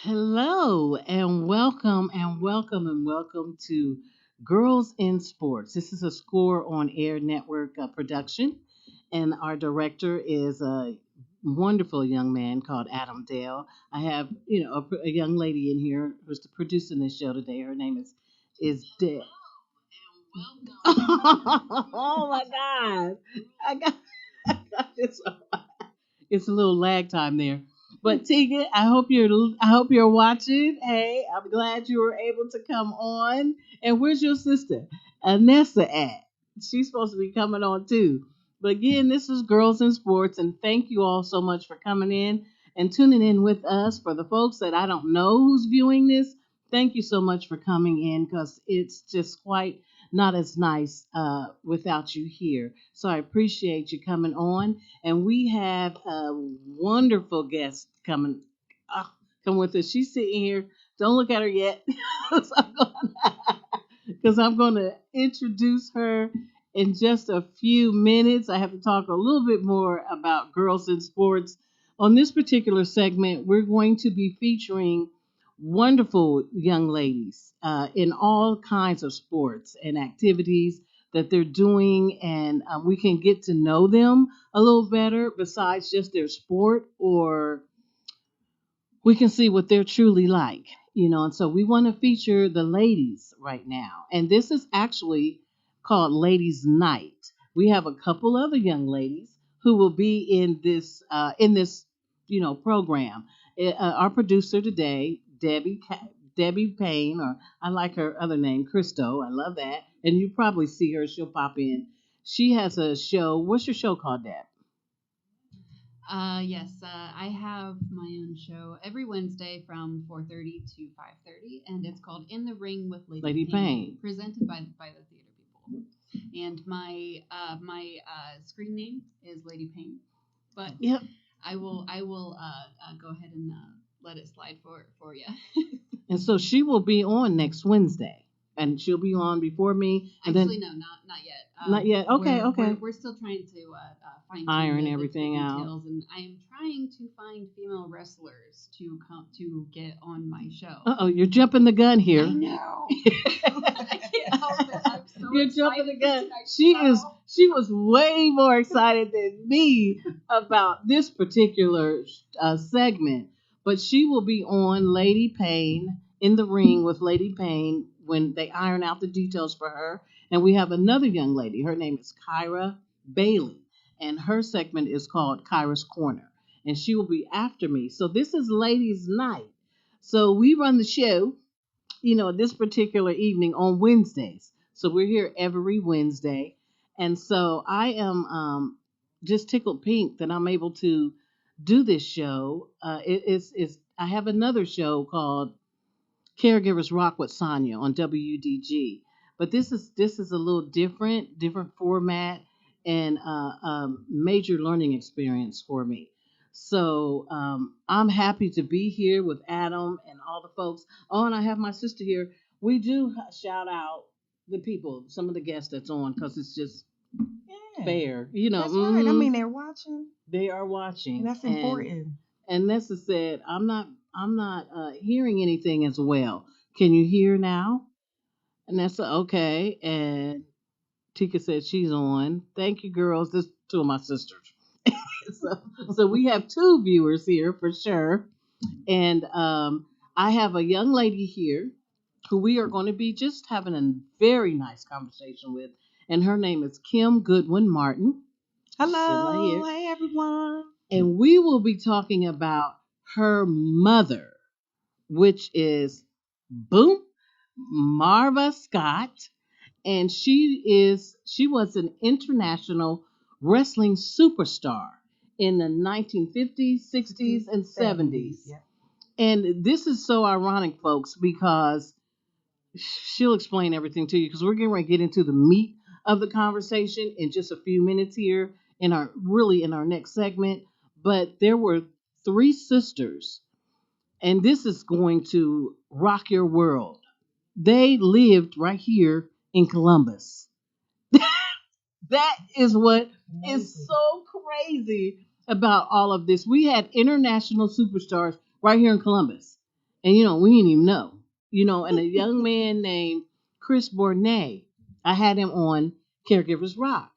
Hello and welcome and welcome and welcome to Girls in Sports. This is a Score on Air Network production, and our director is a wonderful young man called Adam Dale. I have, a young lady in here who's producing this show today. Her name is Dale. Oh my God! I got, I got this. It's a little lag time there. But Tika, I hope you're watching. Hey, I'm glad you were able to come on. And where's your sister, Anessa at? She's supposed to be coming on too. But again, this is Girls in Sports, and thank you all so much for coming in and tuning in with us. For the folks that I don't know who's viewing this, thank you so much for coming in because it's just quite not as nice without you here. So I appreciate you coming on. And we have a wonderful guest come with us. She's sitting here. Don't look at her yet, because I'm going to introduce her in just a few minutes. I have to talk a little bit more about girls in sports. On this particular segment, we're going to be featuring wonderful young ladies in all kinds of sports and activities that they're doing, and we can get to know them a little better besides just their sport, or we can see what they're truly like, and so we want to feature the ladies right now. And this is actually called Ladies Night. We have a couple other young ladies who will be in this program. Our producer today, Debbie Payne, or I like her other name, Christo. I love that. And you probably see her, she'll pop in. She has a show. What's your show called, Deb? Yes, I have my own show every Wednesday from 4:30 to 5:30, and it's called In the Ring with Lady Lady Payne. Payne, presented by the theater people. And my screen name is Lady Payne, but Yep. I will go ahead and let it slide for you. And so she will be on next Wednesday, and she'll be on before me. And Actually, then no, not yet. not yet. Okay, we're, okay. we're still trying to fine tune Iron the everything out. details, and I am trying to find female wrestlers to come to get on my show. Oh, you're jumping the gun here. I know. I can't help it. I'm so You're excited jumping the for gun. tonight's She show. is. She was way more excited than me about this particular segment. But she will be on Lady Payne, in the ring with Lady Payne, when they iron out the details for her. And we have another young lady. Her name is Kyra Bailey, and her segment is called Kyra's Corner. And she will be after me. So this is Ladies' Night. So we run the show, this particular evening on Wednesdays. So we're here every Wednesday. And so I am just tickled pink that I'm able to do this show. I have another show called Caregivers Rock with Sonya on WDG. But this is a little different format, and major learning experience for me. So I'm happy to be here with Adam and all the folks. Oh, and I have my sister here. We do shout out the people, some of the guests that's on, because it's just Yeah, fair. that's right. I mean, they're watching, They are watching, and that's important. and Nessa said, I'm not hearing anything as well. Can you hear now? And Nessa, okay. And Tika said she's on. Thank you, girls. This two of my sisters. so, so we have two viewers here for sure. And I have a young lady here who we are going to be just having a very nice conversation with. And her name is Kim Goodwin Martin. Sitting right Hello, here. hey everyone. And we will be talking about her mother, which is boom, Marva Scott, and she was an international wrestling superstar in the 1950s, 60s, and 70s. Yeah. And this is so ironic, folks, because she'll explain everything to you, because we're getting ready to get into the meat of the conversation in just a few minutes here in our next segment. But there were three sisters, and this is going to rock your world. They lived right here in Columbus. That is what is Amazing. so crazy about all of this. We had international superstars right here in Columbus. and we didn't even know. And a young man named Chris Bournet, I had him on Caregivers Rock.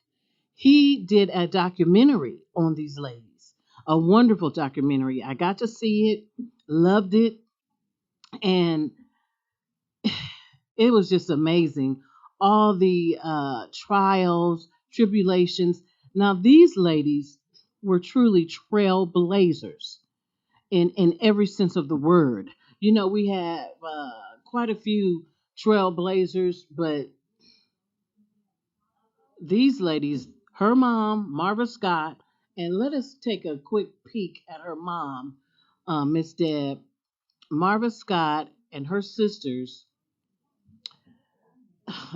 He did a documentary on these ladies, a wonderful documentary. I got to see it, loved it, and it was just amazing. All the trials, tribulations. Now, these ladies were truly trailblazers in every sense of the word. We have quite a few trailblazers, but these ladies, her mom, Marva Scott, and let us take a quick peek at her mom, Miss Deb. Marva Scott and her sisters,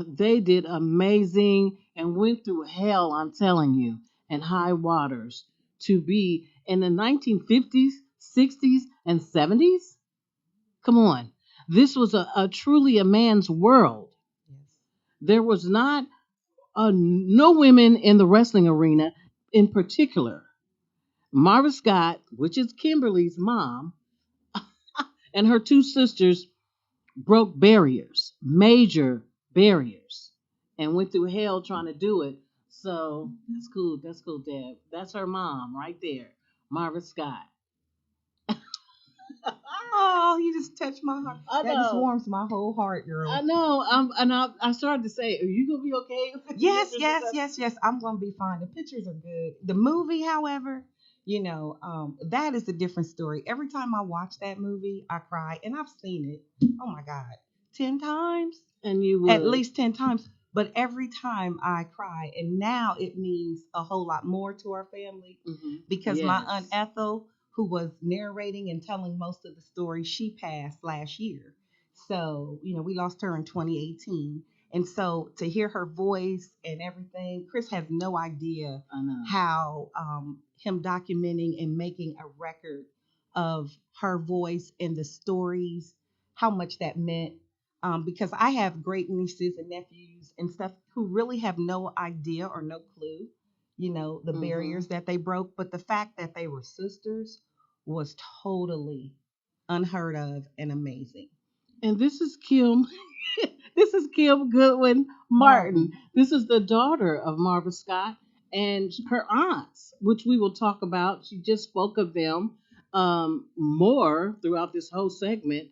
they did amazing and went through hell, I'm telling you, and high waters to be in the 1950s, 60s, and 70s. Come on. This was a truly a man's world. Yes. There was not no women in the wrestling arena in particular. Marva Scott, which is Kimberly's mom, and her two sisters broke barriers, major barriers, and went through hell trying to do it. So that's cool. That's cool, Deb. That's her mom right there, Marva Scott. Oh, you just touched my heart. I That just know. warms my whole heart, I girl. know. And I started to say, "Are you gonna be okay?" Yes, yes, yes, yes. I'm gonna be fine. The pictures are good. The movie, however, that is a different story. Every time I watch that movie, I cry, and I've seen it. Oh my God, 10 times, And you at would. least 10 times. But every time I cry, and now it means a whole lot more to our family because my Aunt Yes. Ethel, who was narrating and telling most of the story, she passed last year. So, we lost her in 2018. And so to hear her voice and everything, Chris has no idea I know. how him documenting and making a record of her voice and the stories, how much that meant. Because I have great nieces and nephews and stuff who really have no idea or no clue, the hmm barriers that they broke. But the fact that they were sisters was totally unheard of and amazing. And this is Kim. This is Kim Goodwin Martin. Martin. This is the daughter of Marva Scott and her aunts, which we will talk about. She just spoke of them more throughout this whole segment.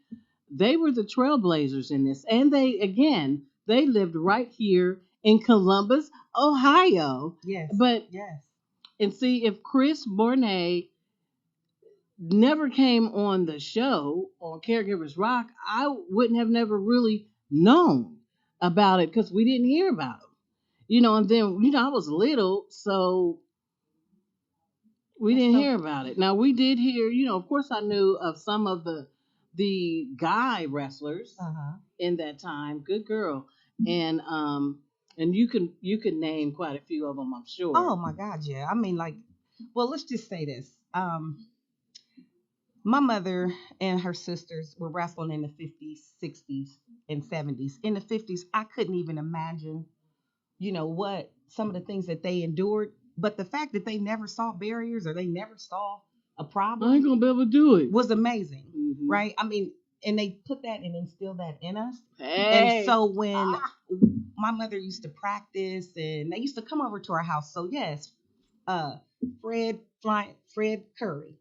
They were the trailblazers in this, and they lived right here in Columbus, Ohio. Yes, But yes. and see if Chris Bournet never came on the show on Caregivers Rock, I wouldn't have never really known about it because we didn't hear about them. And then I was little, so we That's didn't so. hear about it. Now we did hear, of course, I knew of some of the guy wrestlers Uh huh. in that time. Good girl, and you can name quite a few of them, I'm sure. Oh my God, yeah. I mean, like, well, let's just say this. My mother and her sisters were wrestling in the 50s, 60s, and 70s. In the 50s, I couldn't even imagine, what some of the things that they endured. But the fact that they never saw barriers or they never saw a I ain't problem gonna be able to do it. was amazing, hmm right? I mean, and they put that and instilled that in us. And Hey. so when my mother used to practice and they used to come over to our house. So yes, uh Fred Curry.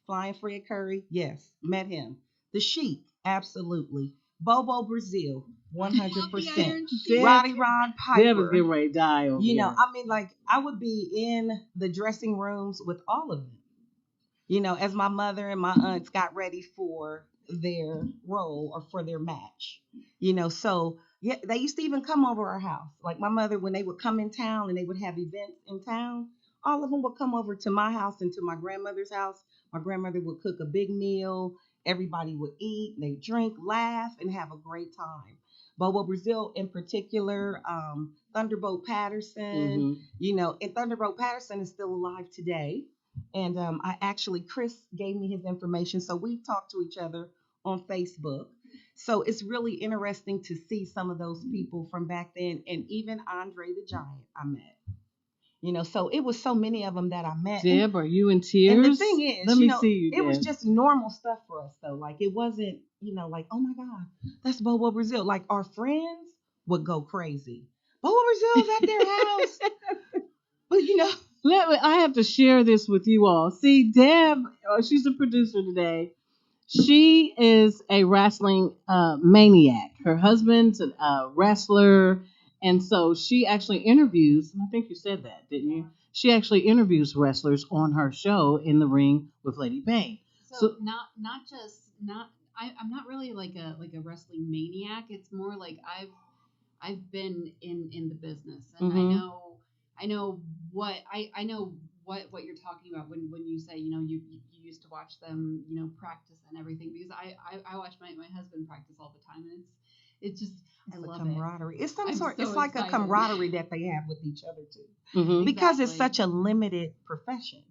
Flying Fred Curry, yes, met him. The Sheik, absolutely. Bobo Brazil, I love the 100%. Iron Sheik. Deb, Roddy Ron Deb is Piper. getting ready to die over here. I mean, like, I would be in the dressing rooms with all of them, as my mother and my aunts got ready for their role or for their match. So yeah, they used to even come over our house. Like my mother, when they would come in town and they would have events in town, all of them would come over to my house and to my grandmother's house. My grandmother would cook a big meal. Everybody would eat, they drink, laugh, and have a great time. Bobo Brazil, in particular, Thunderbolt Patterson, hmm and Thunderbolt Patterson is still alive today. And Chris gave me his information. So we talked to each other on Facebook. So it's really interesting to see some of those people from back then. And even Andre the Giant, I met. So it was so many of them that I met. Deb, are you in And tears? the thing is, let me see you, it was Deb. just normal stuff for us though. Like it wasn't, like, oh my God, that's Bobo Brazil. Like our friends would go crazy. Bobo Brazil's at their house. But I have to share this with you all. See, Deb, she's a producer today. She is a wrestling maniac. Her husband's a wrestler, and so she actually interviews. And I think you said that, didn't you? She actually interviews wrestlers on her show In the Ring with Lady Payne. So I'm not really like a wrestling maniac. It's more like I've been in the business, and I know what you're talking about when you say you used to watch them practice and everything, because I watch my husband practice all the time, and it's just I love camaraderie. it. It's some I'm sort. so It's like excited. a camaraderie that they have with each other too, Mhm. because it's Exactly. such a limited profession.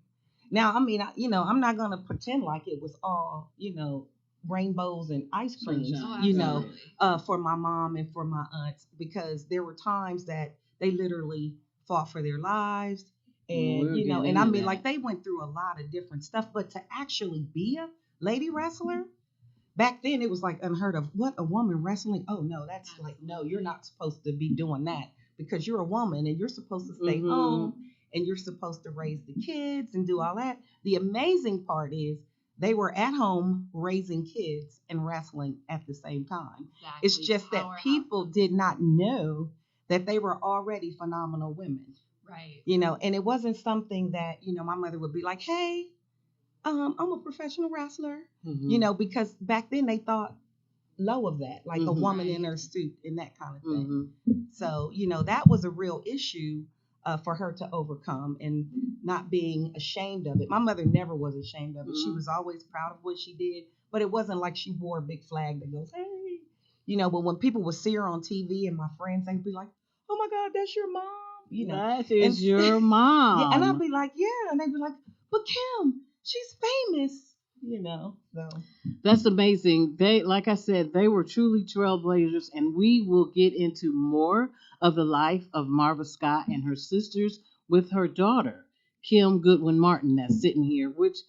Now, I mean, I'm not gonna pretend like it was all rainbows and ice creams, Absolutely. for my mom and for my aunts, because there were times that they literally fought for their lives. And We'll get and I into mean, that. like, they went through a lot of different stuff, but to actually be a lady wrestler back then, it was like unheard of. What, a woman wrestling? Oh no, that's like, no, you're not supposed to be doing that, because you're a woman and you're supposed to stay home and you're supposed to raise the kids and do all that. The amazing part is they were at home raising kids and wrestling at the same time. Exactly. It's just that people did not know that they were already phenomenal women. Right. And it wasn't something that, my mother would be like, hey, I'm a professional wrestler, because back then they thought low of that, like a woman in her suit and that kind of thing. So, that was a real issue for her to overcome, and not being ashamed of it. My mother never was ashamed of it. She was always proud of what she did, but it wasn't like she wore a big flag that goes, hey, but when people would see her on TV and my friends, they'd be like, oh my God, that's your mom. That is your mom. Yeah, and I'd be like, yeah. And they'd be like, but Kim, she's famous, so. That's amazing. They, like I said, they were truly trailblazers, and we will get into more of the life of Marva Scott and her sisters with her daughter, Kim Goodwin Martin, that's sitting here, which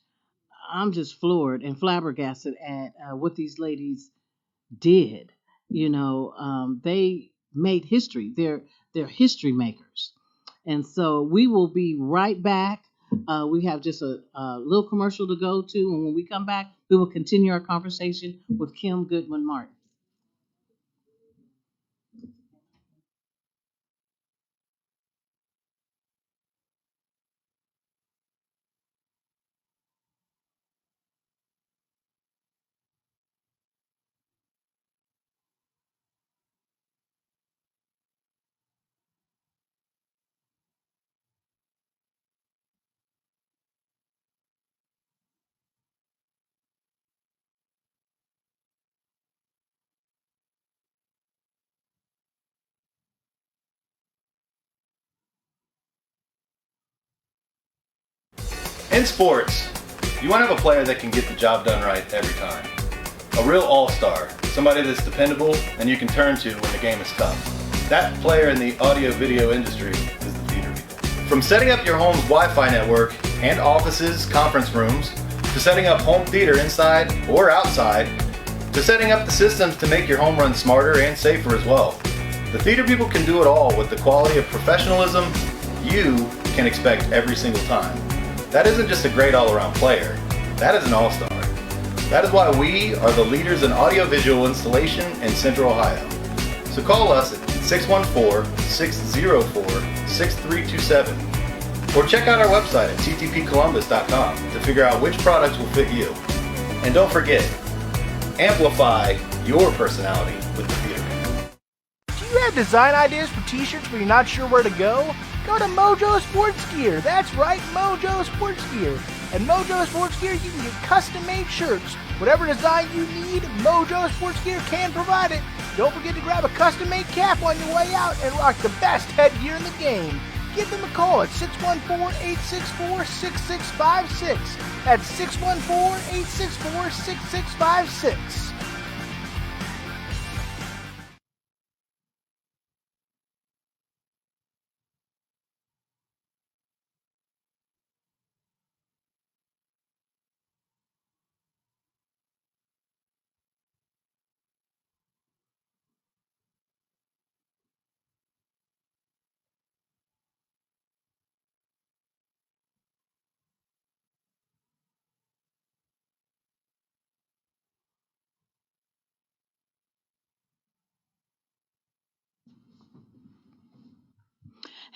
I'm just floored and flabbergasted at what these ladies did. They made history. They're history makers. And so we will be right back. We have just a little commercial to go to, and when we come back, we will continue our conversation with Kim Goodwin Martin. In sports, you want to have a player that can get the job done right every time. A real all-star, somebody that's dependable and you can turn to when the game is tough. That player in the audio-video industry is the theater people. From setting up your home's Wi-Fi network and offices, conference rooms, to setting up home theater inside or outside, to setting up the systems to make your home run smarter and safer as well. The theater people can do it all with the quality of professionalism you can expect every single time. That isn't just a great all-around player, that is an all-star. That is why we are the leaders in audiovisual installation in Central Ohio. So call us at 614-604-6327 or check out our website at ttpcolumbus.com to figure out which products will fit you. And don't forget, amplify your personality with the theater. Do you have design ideas for t-shirts but you're not sure where to go? Go to Mojo Sports Gear. That's right, Mojo Sports Gear. At Mojo Sports Gear, you can get custom-made shirts. Whatever design you need, Mojo Sports Gear can provide it. Don't forget to grab a custom-made cap on your way out and rock the best headgear in the game. Give them a call at 614-864-6656. That's 614-864-6656.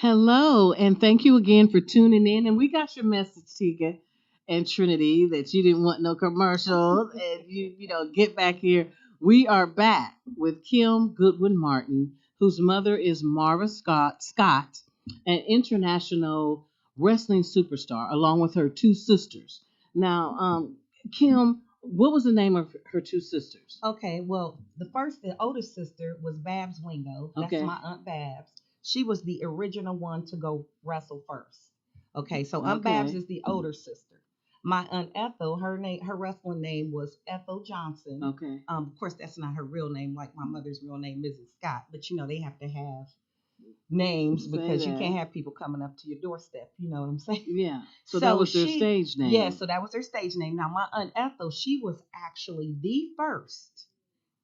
Hello, and thank you again for tuning in. And we got your message, Tika and Trinity, that you didn't want no commercials, and get back here. We are back with Kim Goodwin Martin, whose mother is Marva Scott, an international wrestling superstar, along with her two sisters. Now, Kim, what was the name of her two sisters? Okay, well, the oldest sister was Babs Wingo. That's Okay. my Aunt Babs. She was the original one to go wrestle first. Okay, so Aunt Okay. Babs is the older sister. My Aunt Ethel, her wrestling name was Ethel Johnson. Okay. Of course, that's not her real name, like my mother's real name, Mrs. Scott. But they have to have names Say because you that. can't have people coming up to your doorstep. You know what I'm saying? Yeah. So that was their stage name. Yeah, so that was their stage name. Now, my Aunt Ethel, she was actually the first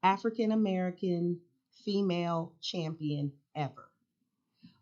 African American female champion ever.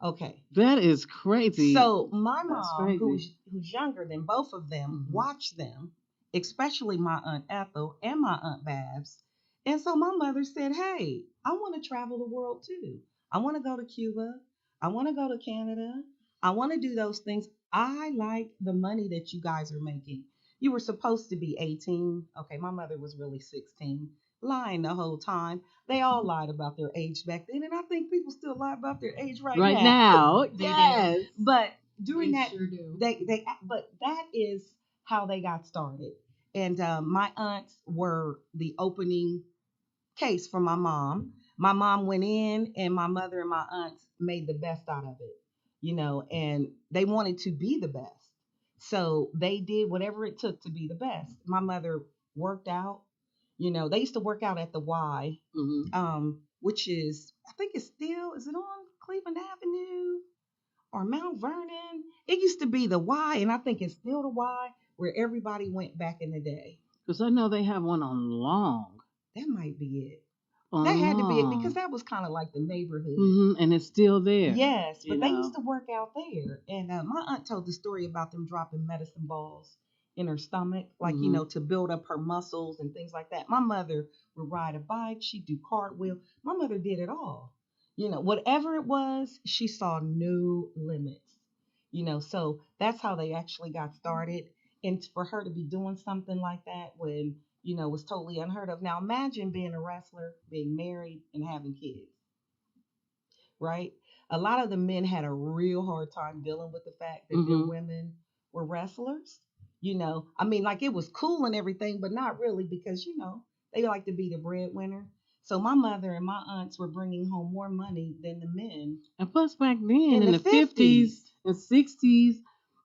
Okay. That is crazy. So my That's mom, crazy. who's younger than both of them, Mhm. watched them, especially my Aunt Ethel and my Aunt Babs. And so my mother said, "Hey, I want to travel the world too. I want to go to Cuba. I want to go to Canada. I want to do those things. I like the money that you guys are making. You were supposed to be 18. Okay, my mother was really 16, lying the whole time. They all lied about their age back then, and I think people still lie about their age right now. They Yes. But during They that, sure do. but that is how they got started. And my aunts were the opening case for my mom. My mom went in, and my mother and my aunts made the best out of it, and they wanted to be the best. So they did whatever it took to be the best. My mother worked out. They used to work out at the Y, which is, I think is it on Cleveland Avenue or Mount Vernon? It used to be the Y, and I think it's still the Y where everybody went back in the day. Because I know they have one on Long. That might be it. On That had to be it Long. because that was kind of like the neighborhood. And it's still there. Yes, but you they know. used to work out there. And my aunt told the story about them dropping medicine balls in her stomach, like, to build up her muscles and things like that. My mother would ride a bike, she'd do cartwheel. My mother did it all. Whatever it was, she saw no limits. So that's how they actually got started. And for her to be doing something like that when, was totally unheard of. Now imagine being a wrestler, being married, and having kids, right? A lot of the men had a real hard time dealing with the fact that their women were wrestlers. I mean, like it was cool and everything, but not really because, they like to be the breadwinner. So my mother and my aunts were bringing home more money than the men. And plus, back then, In in the the 50s and 60s,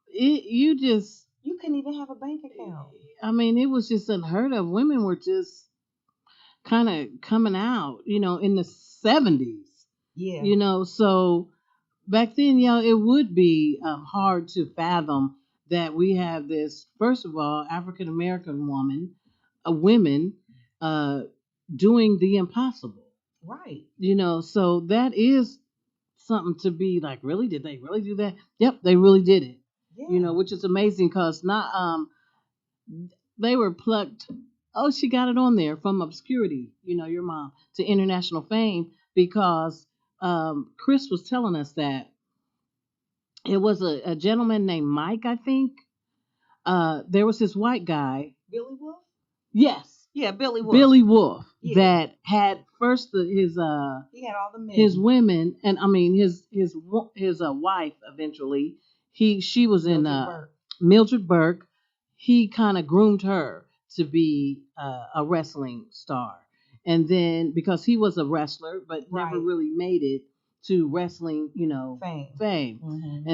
you couldn't even have a bank account. I mean, it was just unheard of. Women were just kind of coming out, in the 70s. Yeah. So back then, it would be hard to fathom that we have this, first of all, African American women doing the impossible. Right. So that is something to be like, really? Did they really do that? Yep, they really did it. Yeah. Which is amazing because not they were plucked. Oh, she got it on there from obscurity, your mom, to international fame because Chris was telling us that it was a gentleman named Mike, I think. There was this white guy. Billy Wolf? Yes. Yeah, Billy Wolf. Billy Wolf Yeah. that had first his He had all the men. his women, and I mean his wife eventually. She was in Mildred Burke. He kind of groomed her to be a wrestling star, and then because he was a wrestler but never Right. really made it to wrestling, fame. Mm-hmm.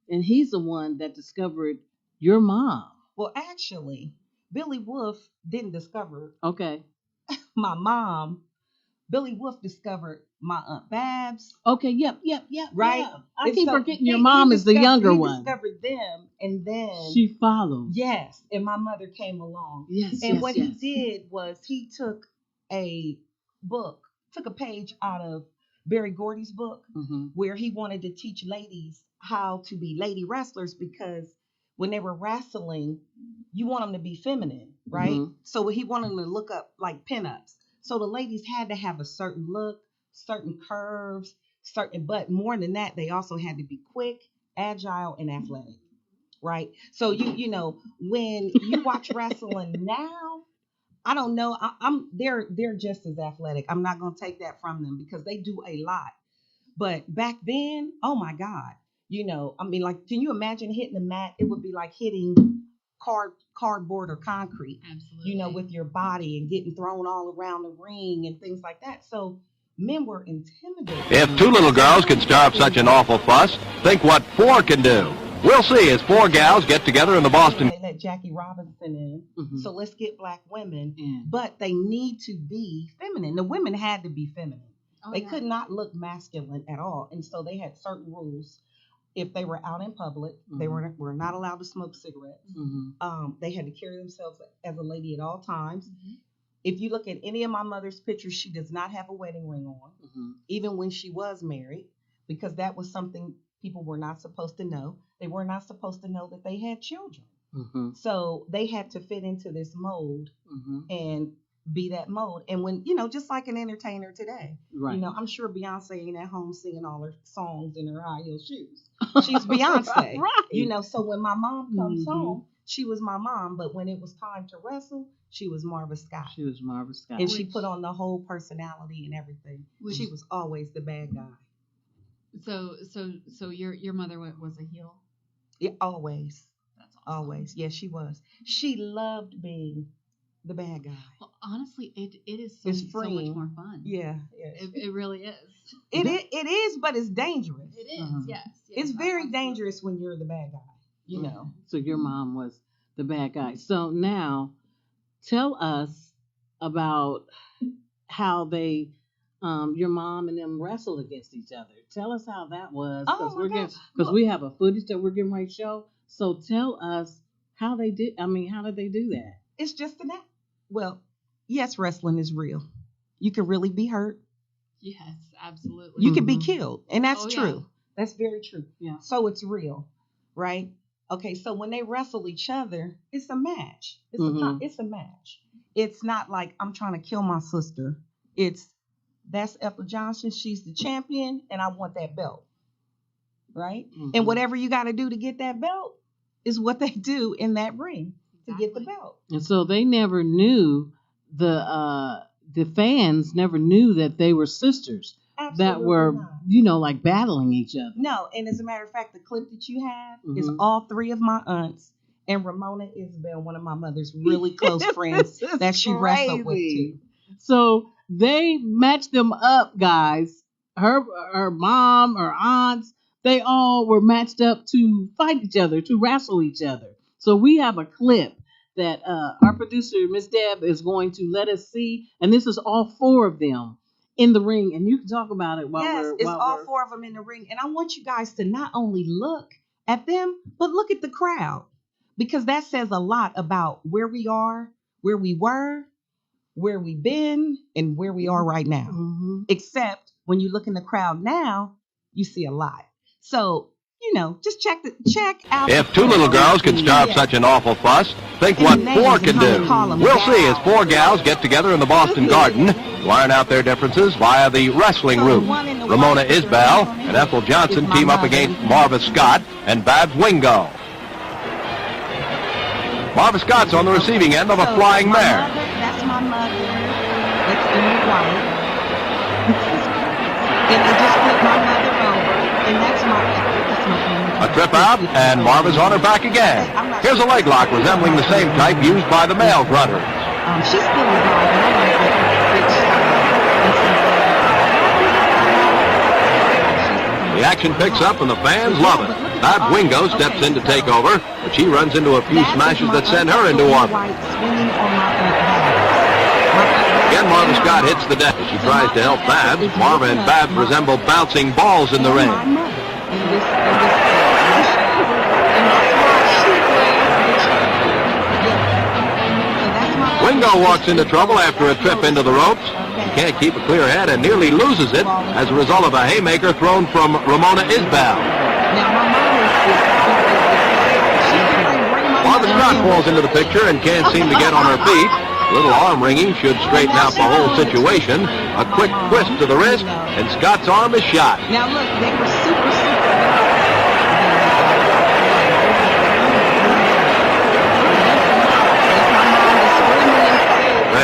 And he's the one that discovered your mom. Well, actually, Billy Wolf didn't discover Okay. my mom. Billy Wolf discovered my Aunt Babs. Okay. Yep. Right? Yeah. I And keep so forgetting your mom is the younger one. He discovered them, and then She followed. yes, and my mother came along. Yes. And yes, what yes. he did was he took a page out of Barry Gordy's book, where he wanted to teach ladies how to be lady wrestlers because when they were wrestling, you want them to be feminine, right? So he wanted them to look up like pinups. So the ladies had to have a certain look, certain curves, but more than that, they also had to be quick, agile, and athletic, right? So you know, when you watch wrestling now, I don't know, they're just as athletic. I'm not gonna take that from them because they do a lot. But back then, oh my God, you know, I mean, like, can you imagine hitting the mat? It would be like hitting cardboard or concrete, Absolutely. you know, with your body and getting thrown all around the ring and things like that. So men were intimidated. If two little girls can stir up such an awful fuss, think what four can do. We'll see as four gals get together in the Boston. They let Jackie Robinson in, so let's get black women. Yeah. But they need to be feminine. The women had to be feminine. Oh, They yeah. could not look masculine at all. And so they had certain rules. If they were out in public, they were not allowed to smoke cigarettes. They had to carry themselves as a lady at all times. If you look at any of my mother's pictures, she does not have a wedding ring on, even when she was married, because that was something people were not supposed to know. They were not supposed to know that they had children. So they had to fit into this mold and be that mold. And when, you know, just like an entertainer today, Right. you know, I'm sure Beyonce ain't at home singing all her songs in her high heel shoes. She's Beyonce. Right. You know, so when my mom comes home, she was my mom. But when it was time to wrestle, she was Marva Scott. She was Marva Scott. And she put on the whole personality and everything. She was always the bad guy. So your mother was a heel? Yeah, always. That's awesome. Always. Yes, she was. She loved being the bad guy. Well, honestly, it is It's so much freeing. more fun. Yeah. Yes. It really is. It is, but it's dangerous. It is, yes. It's very absolutely. dangerous when you're the bad guy, you know. So your mom was the bad guy. So now tell us about how they your mom and them wrestled against each other. Tell us how that was, because we have a footage that we're getting ready to show. So tell us how they did. I mean, how did they do that? It's just an act. Well, yes, wrestling is real. You can really be hurt. Yes, absolutely. You can be killed, and that's Oh, true. yeah. That's very true. Yeah. So it's real, right? Okay, so when they wrestle each other, it's a match. It's a match. It's not like I'm trying to kill my sister. That's Ethel Johnson. She's the champion, and I want that belt, right? And whatever you got to do to get that belt is what they do in that ring to get the belt. And so they never knew the fans never knew that they were sisters. Absolutely that were, not. you know, like battling each other. No, and as a matter of fact, the clip that you have is all three of my aunts and Ramona Isabel, one of my mother's really close friends that she wrestled with too. So they matched them up, guys. Her mom, her aunts, they all were matched up to fight each other, to wrestle each other. So we have a clip that our producer, Miss Deb, is going to let us see, and this is all four of them in the ring, and you can talk about it while it's all four of them in the ring, and I want you guys to not only look at them, but look at the crowd, because that says a lot about where we are, where we were, where we've been, and where we are right now. Except when you look in the crowd now, you see a lot. So, you know, just check out. If two little girls can stir up such an awful fuss, think what four can do. We'll see as four gals get together in the Boston Garden to iron out their differences via the wrestling route. Ramona Isbell and Ethel Johnson team up against Marva Scott and Babs Wingo. Marva Scott's on the receiving end of a flying mare. That's my mother. That's in the white. And they just put my mother over, and that's my A trip out, and Marva's on her back again. Here's a leg lock resembling the same type used by the male grunters. She's still alive, and I like The action picks up, and the fans love it. Babs Wingo steps in to take over, but she runs into a few smashes that send her into orbit. Again, Marva Scott hits the deck as she tries to help Babs. Marva and Babs resemble bouncing balls in the ring. Wingo walks into trouble after a trip into the ropes. She can't keep a clear head and nearly loses it as a result of a haymaker thrown from Ramona Isbell. Marva Scott falls into the picture and can't seem to get on her feet. A little arm wringing should straighten out the whole situation. A quick twist to the wrist, and Scott's arm is shot. Now look, they were super.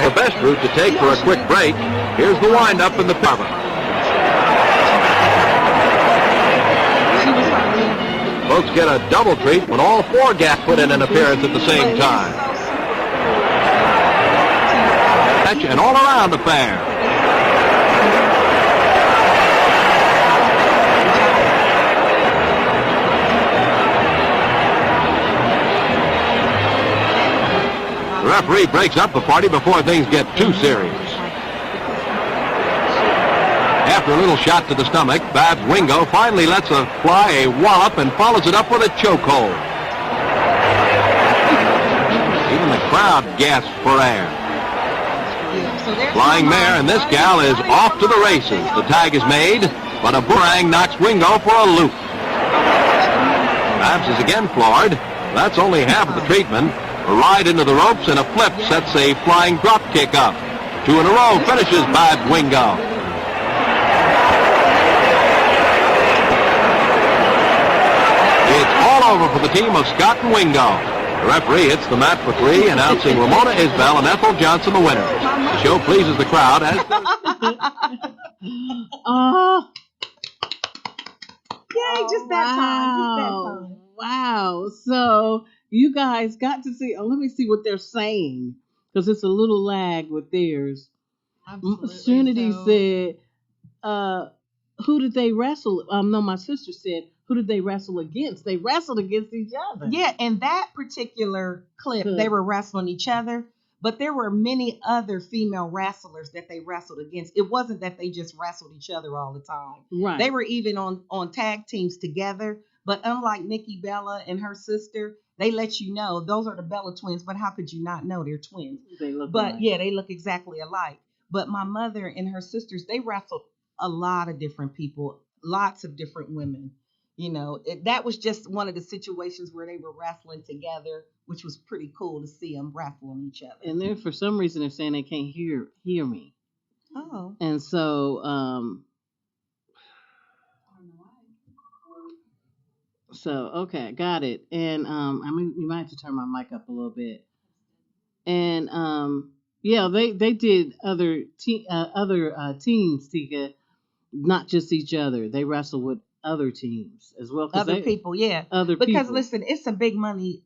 The best route to take for a quick break. Here's the windup in the cover. Folks get a double treat when all four gas put in an appearance at the same time. And all around affair. The referee breaks up the party before things get too serious. After a little shot to the stomach, Babs Wingo finally lets fly a wallop and follows it up with a chokehold. Even the crowd gasps for air. Flying mare, and this gal is off to the races. The tag is made, but a boomerang knocks Wingo for a loop. Babs is again floored. That's only half of the treatment. A ride into the ropes and a flip sets a flying drop kick up. 2 in a row finishes Babs Wingo. It's all over for the team of Scott and Wingo. The referee hits the mat for 3, announcing Ramona Isbell and Ethel Johnson the winners. The show pleases the crowd as... Yay, just that time. Wow. So you guys got to see, let me see what they're saying, because it's a little lag with theirs. Absolutely. Trinity said, who did they wrestle? No, my sister said, who did they wrestle against? They wrestled against each other. Yeah, in that particular clip, they were wrestling each other, but there were many other female wrestlers that they wrestled against. It wasn't that they just wrestled each other all the time. Right. They were even on tag teams together, but unlike Nikki Bella and her sister, they let you know those are the Bella twins, but how could you not know they're twins? They look But alike. yeah, they look exactly alike. But my mother and her sisters, they wrestled a lot of different people, lots of different women. You know, that was just one of the situations where they were wrestling together, which was pretty cool to see them wrestling each other. And then for some reason they're saying they can't hear me. Oh. And so okay, got it. And I mean, you might have to turn my mic up a little bit. And yeah, they did other teams, Tika, not just each other. They wrestled with other teams as well. Other people, yeah. Other because people. listen, it's a big money,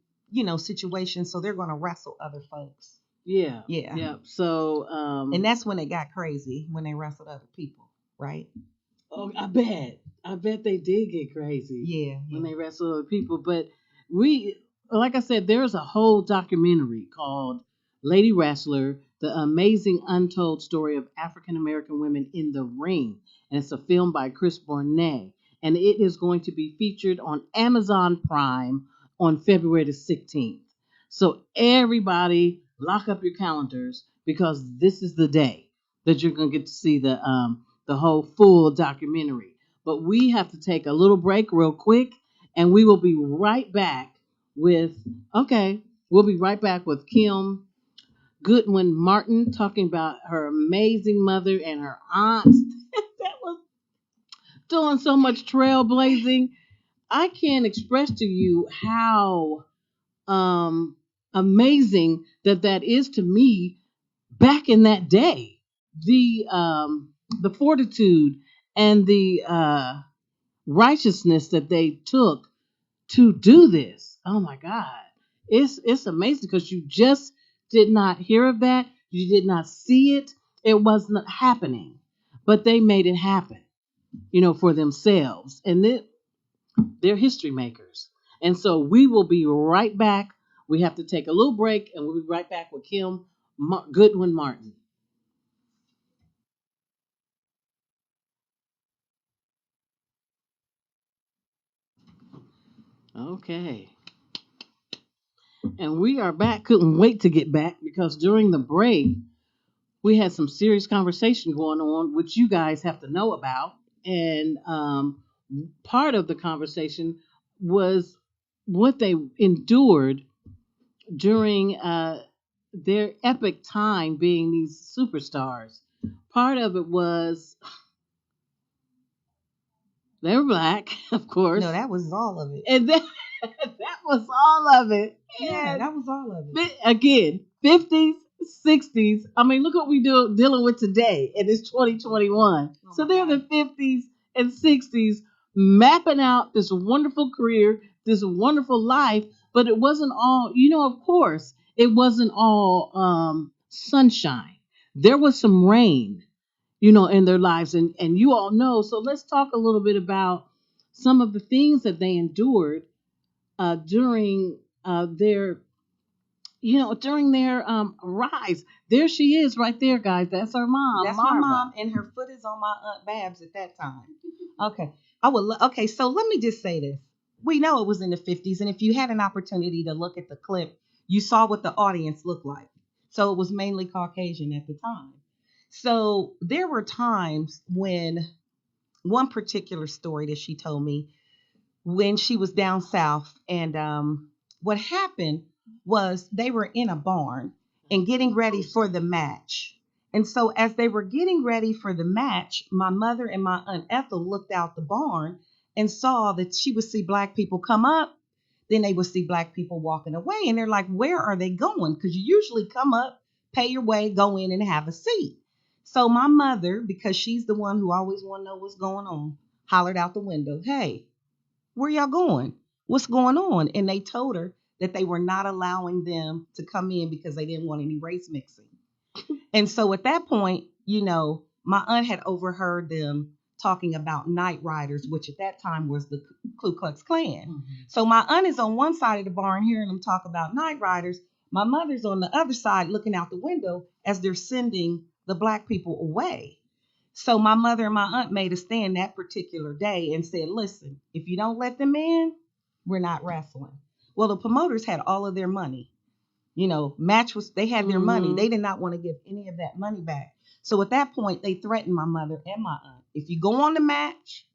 situation, so they're going to wrestle other folks. Yeah. Yeah. Yeah. So and that's when it got crazy, when they wrestled other people, right? Oh, I bet they did get crazy. Yeah. When they wrestled other people. But like I said, there's a whole documentary called Lady Wrestler, The Amazing Untold Story of African American Women in the Ring. And it's a film by Chris Bournet. And it is going to be featured on Amazon Prime on February the 16th. So everybody lock up your calendars, because this is the day that you're going to get to see the whole full documentary. But we have to take a little break real quick, and we will be right back with Kim Goodwin Martin talking about her amazing mother and her aunts that was doing so much trailblazing. I can't express to you how amazing that is to me back in that day. The fortitude and the righteousness that they took to do this. Oh my God. It's amazing, because you just did not hear of that. You did not see it. It was not happening. But they made it happen, for themselves. And they're history makers. And so we will be right back. We have to take a little break, and we'll be right back with Kim Goodwin Martin. Okay. And we are back. Couldn't wait to get back, because during the break, we had some serious conversation going on, which you guys have to know about. And part of the conversation was what they endured during their epic time being these superstars. Part of it was they were black, of course. No, that was all of it. And then that was all of it. Yeah, And that was all of it. again, 50s, 60s. I mean, look what we do dealing with today, and it's 2021. Oh So my they're the God. 50s and 60s mapping out this wonderful career, this wonderful life, but it wasn't all, of course, it wasn't all sunshine. There was some rain, in their lives, and you all know. So let's talk a little bit about some of the things that they endured during their rise. There she is right there, guys. That's our mom. That's Marva. my mom, and her foot is on my Aunt Babs at that time. Okay. Okay, so let me just say this. We know it was in the 50s, and if you had an opportunity to look at the clip, you saw what the audience looked like. So it was mainly Caucasian at the time. So there were times when one particular story that she told me when she was down south, and what happened was they were in a barn and getting ready for the match. And so as they were getting ready for the match, my mother and my Aunt Ethel looked out the barn and saw that she would see black people come up, then they would see black people walking away. And they're like, where are they going? Because you usually come up, pay your way, go in and have a seat. So my mother, because she's the one who always want to know what's going on, hollered out the window, hey, where y'all going? What's going on? And they told her that they were not allowing them to come in because they didn't want any race mixing. And so at that point, my aunt had overheard them talking about night riders, which at that time was the Ku Klux Klan. Mm-hmm. So my aunt is on one side of the barn hearing them talk about night riders. My mother's on the other side looking out the window as they're sending the black people away. So my mother and my aunt made a stand that particular day and said, listen, if you don't let them in, we're not wrestling. Well, the promoters had all of their money. They had their money. They did not want to give any of that money back. So at that point, they threatened my mother and my aunt. If you go on the match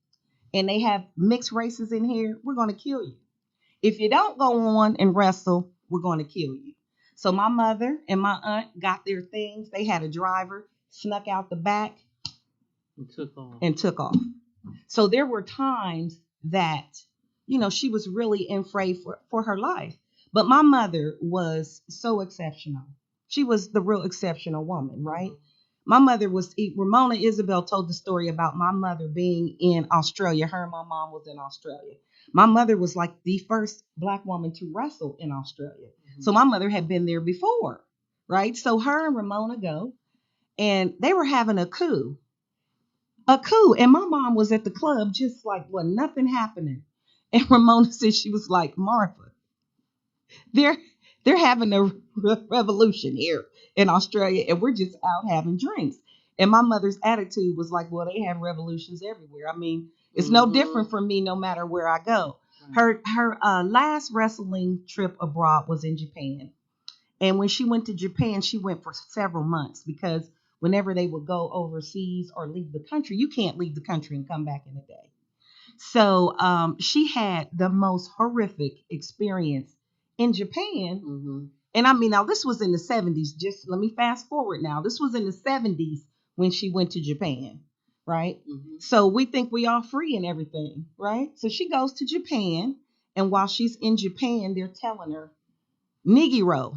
and they have mixed races in here, we're going to kill you. If you don't go on and wrestle, we're going to kill you. So my mother and my aunt got their things. They had a driver, snuck out the back, and took off. So there were times that, she was really afraid for her life. But my mother was so exceptional. She was the real exceptional woman, right? My mother was, Ramona Isabel told the story about my mother being in Australia. Her and my mom was in Australia. My mother was like the first black woman to wrestle in Australia. Mm-hmm. So my mother had been there before, right? So her and Ramona go, and they were having a coup. And my mom was at the club just like, nothing happening. And Ramona said, she was like, Marva, they're having a revolution here in Australia, and we're just out having drinks. And my mother's attitude was like, well, they have revolutions everywhere. I mean, it's no different for me no matter where I go. Right. Her last wrestling trip abroad was in Japan. And when she went to Japan, she went for several months because whenever they would go overseas or leave the country, you can't leave the country and come back in a day. So she had the most horrific experience in Japan. Mm-hmm. And I mean, now this was in the 70s. Just let me fast forward now. This was in the 70s when she went to Japan, right? Mm-hmm. So we think we all free and everything, right? So she goes to Japan, and while she's in Japan, they're telling her, Nigiro.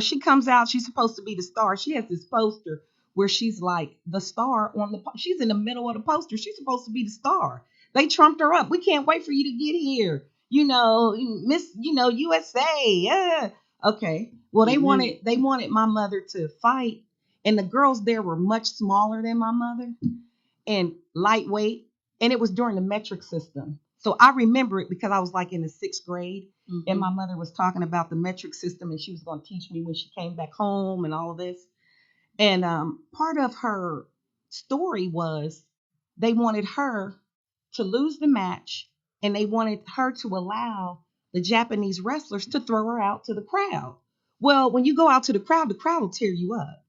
She comes out. She's supposed to be the star. She has this poster where she's like the star she's in the middle of the poster. She's supposed to be the star. They trumped her up. We can't wait for you to get here. Miss, USA. Yeah. Okay. Well, they wanted my mother to fight, and the girls there were much smaller than my mother and lightweight, and it was during the metric system. So I remember it because I was like in the 6th grade, and my mother was talking about the metric system, and she was going to teach me when she came back home and all of this. And part of her story was they wanted her to lose the match, and they wanted her to allow the Japanese wrestlers to throw her out to the crowd. Well, when you go out to the crowd will tear you up.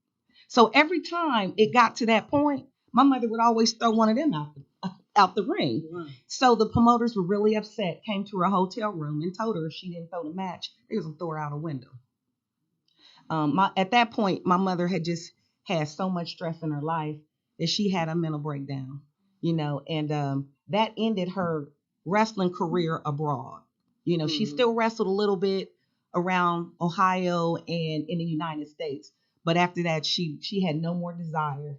So every time it got to that point, my mother would always throw one of them out the ring. Right. So the promoters were really upset, came to her hotel room and told her if she didn't throw the match, they was going to throw her out a window. At that point, my mother had just had so much stress in her life that she had a mental breakdown, and that ended her wrestling career abroad. She still wrestled a little bit around Ohio and in the United States, but after that, she had no more desire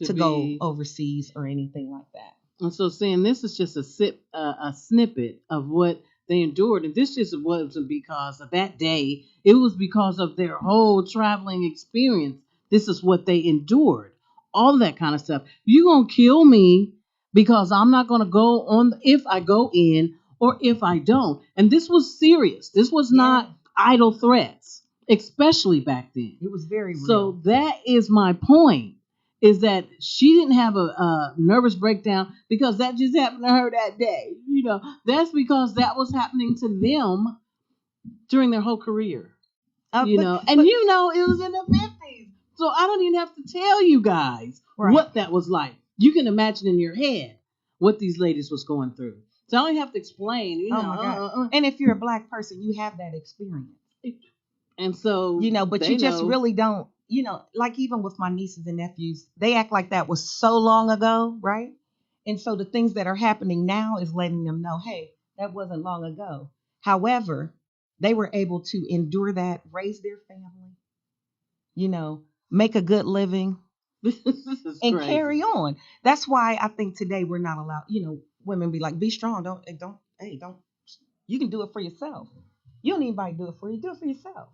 to go overseas or anything like that. And so, saying this is just a snippet of what they endured, and this just wasn't because of that day. It was because of their whole traveling experience. This is what they endured, all that kind of stuff. You gonna kill me because I'm not gonna go on if I go in or if I don't. And this was serious. This was not idle threats, especially back then. It was very real. So that is my point. Is that she didn't have a nervous breakdown because that just happened to her that day. That's because that was happening to them during their whole career. And it was in the 50s. So I don't even have to tell you guys what that was like. You can imagine in your head what these ladies was going through. So I don't have to explain. Oh my God. And if you're a Black person, you have that experience. And so, but you just really don't. Like even with my nieces and nephews, they act like that was so long ago, right? And so the things that are happening now is letting them know, hey, that wasn't long ago. However, they were able to endure that, raise their family, make a good living, and crazy. Carry on. That's why I think today we're not allowed, women be like, be strong, don't, you can do it for yourself. You don't need anybody to do it for you, do it for yourself.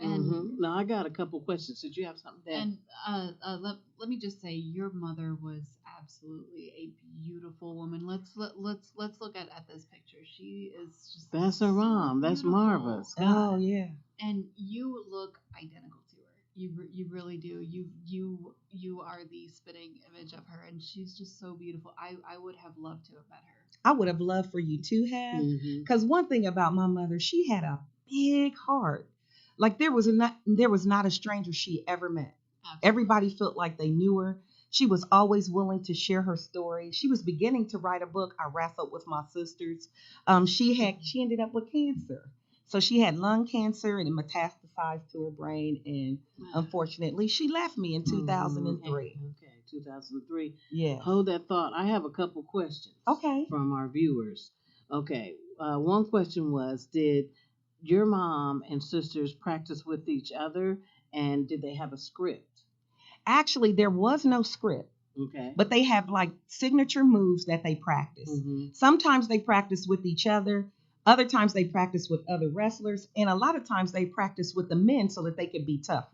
And now I got a couple questions. Did you have something to add? And let me just say, your mother was absolutely a beautiful woman. Let's look at this picture. She is just that's her mom. That's Marva Scott. Oh yeah. And you look identical to her. You really do. You are the spitting image of her, and she's just so beautiful. I would have loved to have met her. I would have loved for you to have, because one thing about my mother, she had a big heart. Like there was not a stranger she ever met. Absolutely. Everybody felt like they knew her. She was always willing to share her story. She was beginning to write a book. I wrestled with my sisters. She ended up with cancer. So she had lung cancer and it metastasized to her brain. And unfortunately, she left me in 2003. Okay, 2003. Yeah. Hold that thought. I have a couple questions. Okay. From our viewers. Okay. One question was, did your mom and sisters practice with each other, and did they have a script? Actually, there was no script. Okay. But they have like signature moves that they practice. Sometimes they practice with each other. Other times they practice with other wrestlers. And a lot of times they practice with the men so that they could be tougher.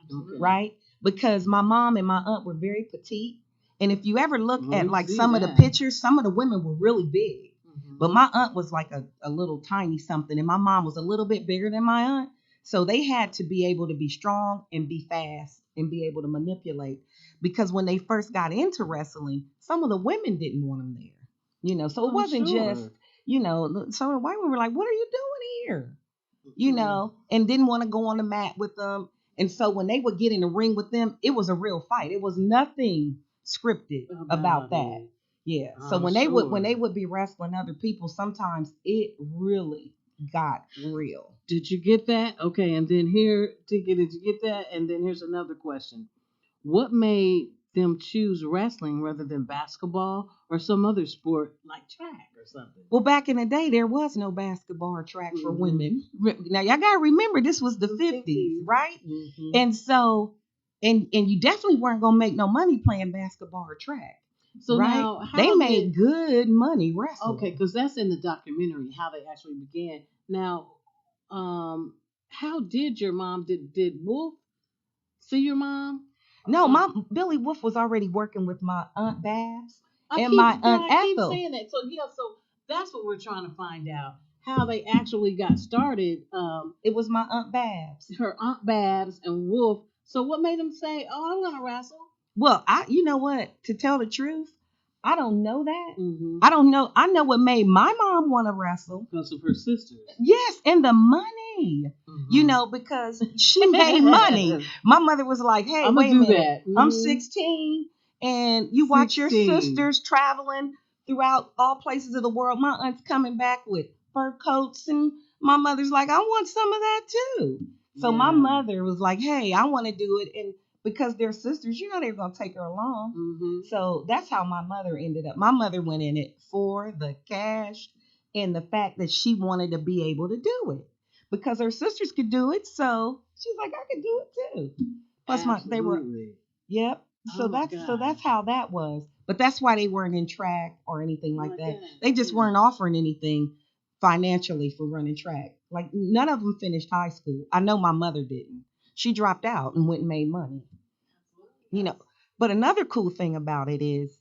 Okay. Right? Because my mom and my aunt were very petite. And if you ever look at like some of the pictures, some of the women were really big. But my aunt was like a little tiny something, and my mom was a little bit bigger than my aunt. So they had to be able to be strong and be fast and be able to manipulate. Because when they first got into wrestling, some of the women didn't want them there. So it wasn't just, some of the white women were like, what are you doing here? And didn't want to go on the mat with them. And so when they would get in the ring with them, it was a real fight. It was nothing scripted about that. Yeah. So when they would be wrestling other people, sometimes it really got real. Did you get that? Okay, and then here, Tika, did you get that? And then here's another question. What made them choose wrestling rather than basketball or some other sport like track or something? Well, back in the day, there was no basketball or track for women. Now, y'all got to remember, this was the 50s, right? And so, and you definitely weren't going to make no money playing basketball or track. So right? Now, they made good money wrestling. Okay, because that's in the documentary, how they actually began. Now, how did your mom, did Wolf see your mom? No, Billy Wolf was already working with my Aunt Babs and my Aunt Ethel. I keep saying that. So that's what we're trying to find out. How they actually got started. It was my Aunt Babs. Her Aunt Babs and Wolf. So what made them say, oh, I'm going to wrestle? Well, you know what? To tell the truth, I don't know that. I don't know. I know what made my mom want to wrestle. Because of her sisters. Yes, and the money. Because she made money. My mother was like, hey, wait a minute. I'm 16, and you watch your sisters traveling throughout all places of the world. My aunt's coming back with fur coats, and my mother's like, I want some of that too. So my mother was like, hey, I want to do it. And because they're sisters, they were going to take her along. Mm-hmm. So that's how my mother ended up. My mother went in it for the cash and the fact that she wanted to be able to do it because her sisters could do it. So she's like, I could do it too. Plus they were, yep. So that's how that was. But that's why they weren't in track or anything like that. They just weren't offering anything financially for running track. Like none of them finished high school. I know my mother didn't. She dropped out and went and made money. But another cool thing about it is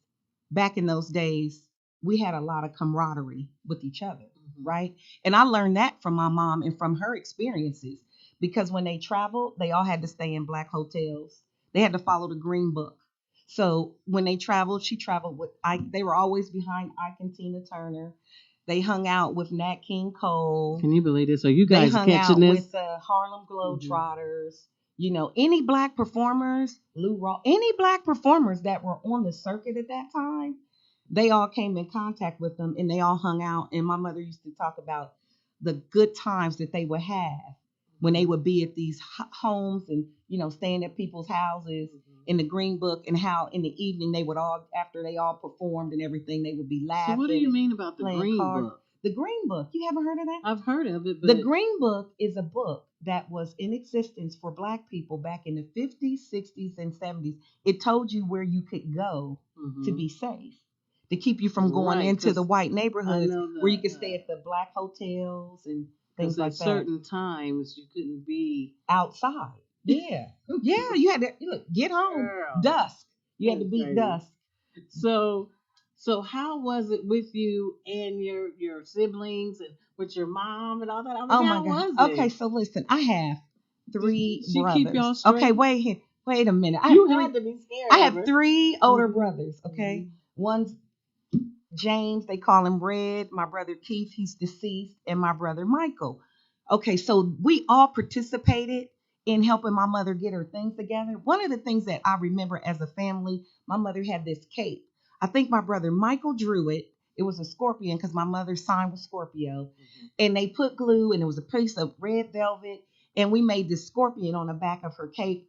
back in those days, we had a lot of camaraderie with each other, right? And I learned that from my mom and from her experiences because when they traveled, they all had to stay in black hotels. They had to follow the Green Book. So when they traveled, she traveled with Ike. They were always behind Ike and Tina Turner. They hung out with Nat King Cole. Can you believe this? Are you guys catching this? They hung out with Harlem Globetrotters. Any black performers, Lou Rawls, any black performers that were on the circuit at that time, they all came in contact with them and they all hung out. And my mother used to talk about the good times that they would have when they would be at these homes and, staying at people's houses in the Green Book and how in the evening they would all, after they all performed and everything, they would be laughing. So what do you mean about the Green Book? The Green Book. You haven't heard of that? I've heard of it. But the Green Book is a book that was in existence for black people back in the 50s, 60s, and 70s. It told you where you could go to be safe, to keep you from going into the white neighborhoods where you could stay at the black hotels and things like that. At certain times, you couldn't be outside. Yeah. Yeah, you had to get home. Dusk. You had to beat dusk. So how was it with you and your siblings and with your mom and all that? Oh my God. Okay, so listen, I have 3 brothers. Keep y'all straight? Okay, wait a minute. Had to be scared. I have 3 older brothers. Okay, one's James. They call him Red. My brother Keith, he's deceased, and my brother Michael. Okay, so we all participated in helping my mother get her things together. One of the things that I remember as a family, my mother had this cape. I think my brother Michael drew it. It was a scorpion because my mother's sign was Scorpio. And they put glue and it was a piece of red velvet. And we made this scorpion on the back of her cape.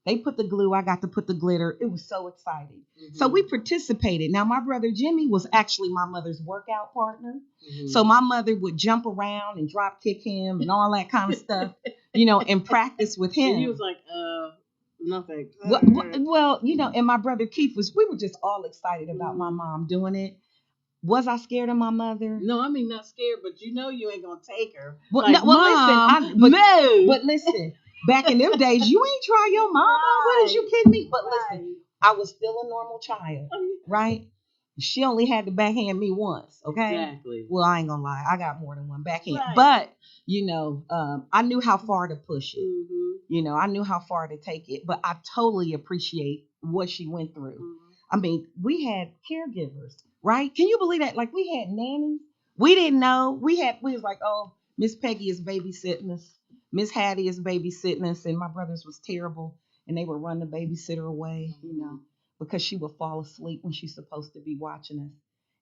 They put the glue. I got to put the glitter. It was so exciting. So we participated. Now, my brother Jimmy was actually my mother's workout partner. So my mother would jump around and drop kick him and all that kind of stuff, and practice with him. And he was like, nothing. Well, and my brother Keith we were just all excited about my mom doing it. Was I scared of my mother? No, I mean, not scared, but you ain't going to take her. Well, but listen, back in them days, you ain't try your mama. Right. What is you kidding me? But listen, I was still a normal child, right? She only had to backhand me once, okay? Exactly. Well, I ain't gonna lie, I got more than one backhand. Right. But, I knew how far to push it. I knew how far to take it. But I totally appreciate what she went through. I mean, we had caregivers, right? Can you believe that? Like, we had nannies. We didn't know. We was like, oh, Miss Peggy is babysitting us. Miss Hattie is babysitting us. And my brothers was terrible. And they would run the babysitter away, because she would fall asleep when she's supposed to be watching us.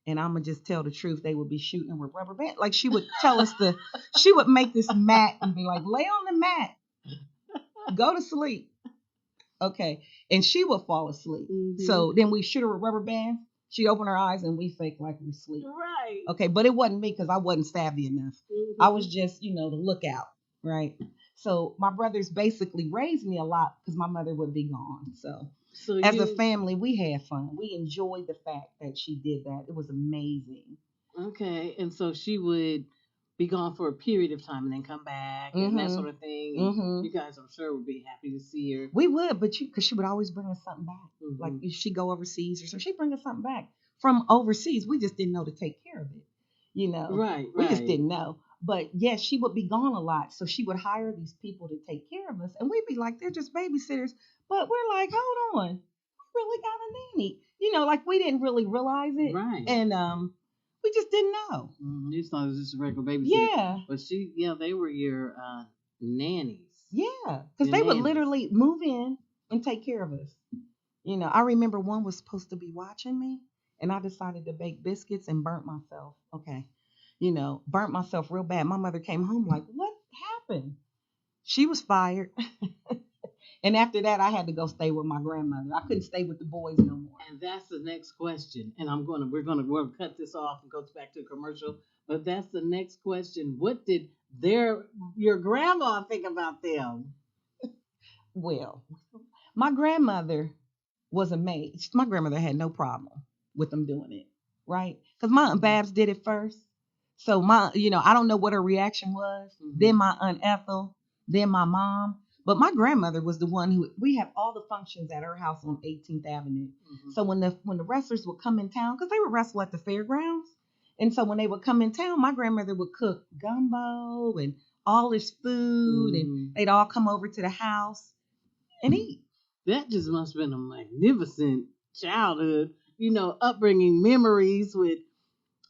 And I'm going to just tell the truth. They would be shooting her with rubber bands. Like, she would tell us she would make this mat and be like, lay on the mat. Go to sleep. Okay. And she would fall asleep. So then we shoot her with rubber bands. She'd open her eyes and we fake like we sleep. Right. Okay. But it wasn't me because I wasn't savvy enough. I was just, the lookout. Right. So my brothers basically raised me a lot because my mother would be gone. So as a family, we had fun. We enjoyed the fact that she did that. It was amazing. Okay. And so she would be gone for a period of time and then come back and that sort of thing. And you guys, I'm sure, would be happy to see her. We would, but because she would always bring us something back. Like if she go overseas or something, she'd bring us something back from overseas. We just didn't know to take care of it. Right. We just didn't know. But yes, she would be gone a lot. So she would hire these people to take care of us. And we'd be like, they're just babysitters. But we're like, hold on. We really got a nanny. Like we didn't really realize it. Right. And we just didn't know. You just thought it was just a regular babysitter. Yeah. But they were your nannies. Yeah. Because they would literally move in and take care of us. I remember one was supposed to be watching me. And I decided to bake biscuits and burnt myself. Okay. Burnt myself real bad. My mother came home like, what happened? She was fired. And after that, I had to go stay with my grandmother. I couldn't stay with the boys no more. And that's the next question. And we're gonna cut this off and go back to a commercial. But that's the next question. What did your grandma think about them? Well, my grandmother was amazed. My grandmother had no problem with them doing it, right? Because my Aunt Babs did it first. So I don't know what her reaction was. Mhm. Then my Aunt Ethel, then my mom. But my grandmother was the one who we have all the functions at her house on 18th Avenue. Mhm. So when the wrestlers would come in town, because they would wrestle at the fairgrounds, and so when they would come in town, my grandmother would cook gumbo and all this food, and they'd all come over to the house and eat. That just must have been a magnificent childhood, upbringing, memories with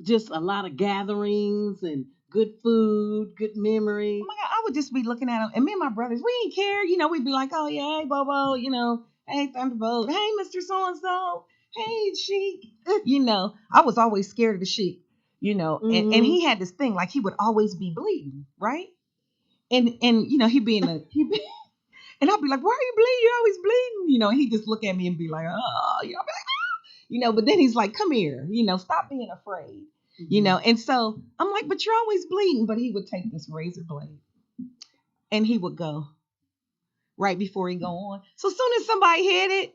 just a lot of gatherings and good food, good memory. Oh my God, I would just be looking at them, and me and my brothers, we didn't care. We'd be like, oh yeah, hey Bobo, hey Thunderbolt, hey Mr. So and So, hey Sheik. I was always scared of the Sheik. And he had this thing like he would always be bleeding, right? And he'd be and I'd be like, why are you bleeding? You're always bleeding. And he'd just look at me and be like, oh, I'd be like, but then he's like, come here, stop being afraid. And so I'm like, but you're always bleeding. But he would take this razor blade and he would go right before he go on. So as soon as somebody hit it,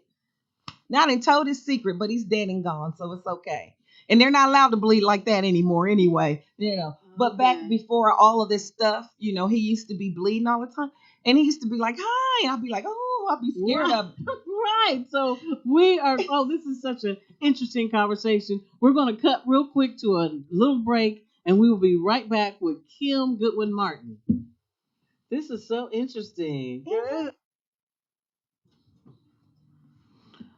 now they told his secret, but he's dead and gone, so it's okay. And they're not allowed to bleed like that anymore anyway, But back before all of this stuff, he used to be bleeding all the time. And he used to be like, hi. And I'd be like, oh, I'd be scared of him. Right. So this is such an interesting conversation. We're going to cut real quick to a little break, and we will be right back with Kim Goodwin Martin. This is so interesting. Yeah.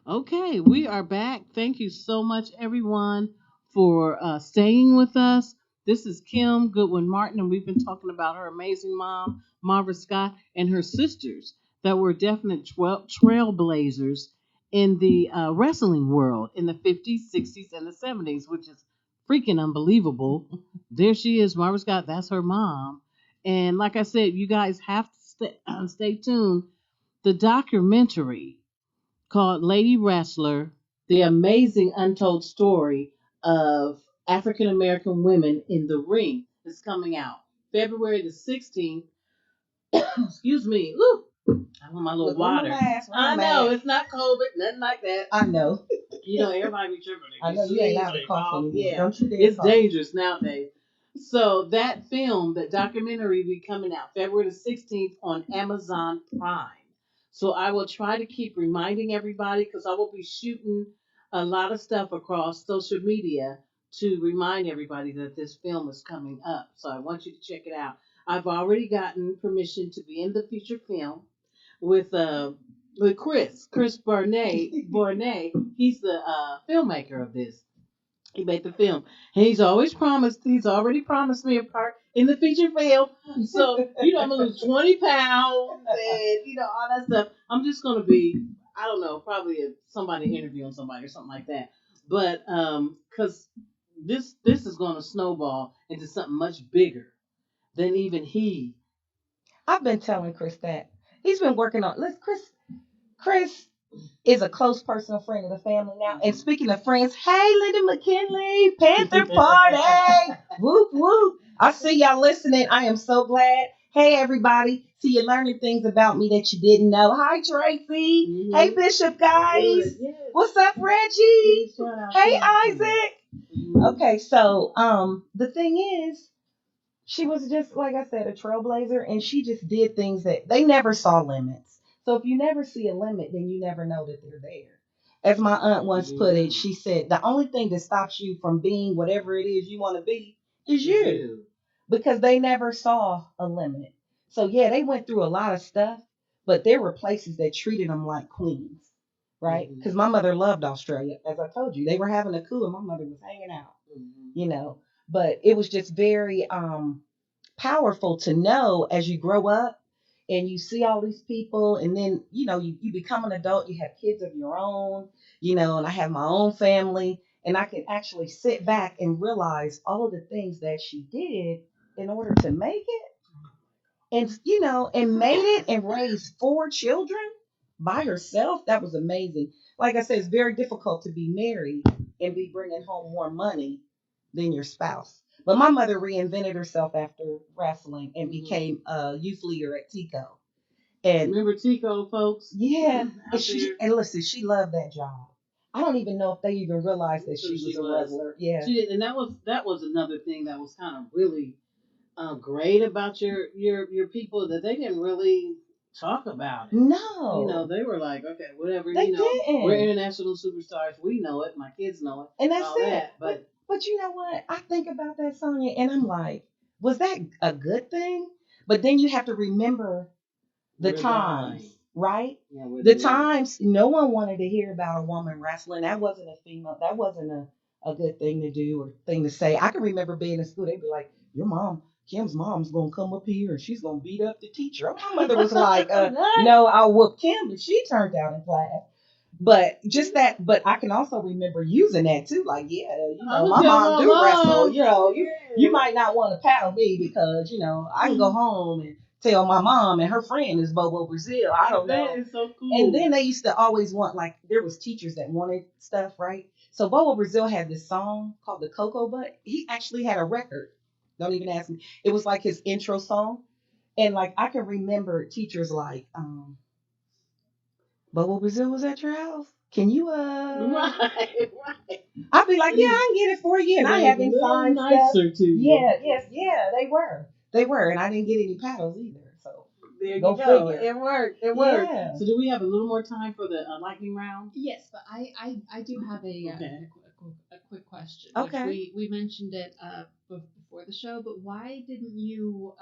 Okay, we are back. Thank you so much, everyone, for staying with us. This is Kim Goodwin Martin, and we've been talking about her amazing mom, Marva Scott, and her sisters that were definite trailblazers in the wrestling world in the 50s, 60s, and the 70s, which is freaking unbelievable. There she is, Marva Scott. That's her mom. And like I said, you guys have to stay tuned. The documentary called Lady Wrestler, The Amazing Untold Story of African American Women in the Ring is coming out February the 16th. Excuse me. Woo. I want my little water. I know, it's not COVID, nothing like that. I know. Everybody be tripping. I know you ain't allowed to cough anymore. Yeah, don't you dare it's cough. dangerous nowadays. So that documentary, will be coming out February the 16th on Amazon Prime. So I will try to keep reminding everybody because I will be shooting a lot of stuff across social media to remind everybody that this film is coming up. So I want you to check it out. I've already gotten permission to be in the feature film with Chris Bornay. He's the filmmaker of this. He made the film. And he's already promised me a part in the feature film. So, I'm gonna lose 20 pounds and all that stuff. I'm just gonna be, I don't know, probably somebody interviewing somebody or something like that. But because this is gonna snowball into something much bigger than even he. I've been telling Chris that. He's been working on Chris is a close personal friend of the family now. And speaking of friends, hey, Linda McKinley, Panther Party, whoop, whoop. I see y'all listening. I am so glad. Hey, everybody. See, you're learning things about me that you didn't know. Hi, Tracy. Mm-hmm. Hey, Bishop, guys. Yes. What's up, Reggie? Hey, Isaac. Mm-hmm. Okay, so the thing is, she was just, like I said, a trailblazer, and she just did things that they never saw limits. So if you never see a limit, then you never know that they're there. As my aunt once put it, she said, the only thing that stops you from being whatever it is you want to be is you. Because they never saw a limit. So yeah, they went through a lot of stuff, but there were places that treated them like queens, right? Because my mother loved Australia. As I told you, they were having a coup and my mother was hanging out, But it was just very powerful to know as you grow up and you see all these people, and then, you become an adult, you have kids of your own, and I have my own family, and I can actually sit back and realize all of the things that she did in order to make it. and and made it and raised 4 children by herself. That was amazing. Like I said, it's very difficult to be married and be bringing home more money than your spouse. But my mother reinvented herself after wrestling and became a youth leader at Tico. And remember Tico, folks? yeah, and listen, she loved that job. I don't even know if they even realized that she was a wrestler. Yeah, she did, and that was another thing that was kind of really great about your people, that they didn't really talk about it. No, they were like, okay, whatever. they didn't. We're international superstars. We know it. My kids know it. And that's all it. that. But you know what? I think about that, Sonia, and I'm like, was that a good thing? But then you have to remember the times, right? Yeah, the times no one wanted to hear about a woman wrestling. That wasn't a female. That wasn't a good thing to do or thing to say. I can remember being in school. They'd be like, "Your mom, Kim's mom's gonna come up here and she's gonna beat up the teacher." My mother was like, "No, I'll whoop Kim," and she turned out in class. But just that, but I can also remember using that too. Like, yeah, my mom do wrestle. You might not want to paddle me because I can go home and tell my mom and her friend is Bobo Brazil. I don't know. That is so cool. And then they used to always want, like, there was teachers that wanted stuff, right? So Bobo Brazil had this song called the Cocoa Butt. He actually had a record. Don't even ask me. It was like his intro song. And like I can remember teachers like, Bobo Brazil was at your house. Can you right. I'd be like, yeah, I can get it for you, and I haven't signed nicer stuff. To you. Yeah, they were, and I didn't get any paddles either. So there you go. Figure. It worked. Yeah. So do we have a little more time for the lightning round? Yes, but I do have a quick question. Okay. We mentioned it before the show, but why didn't you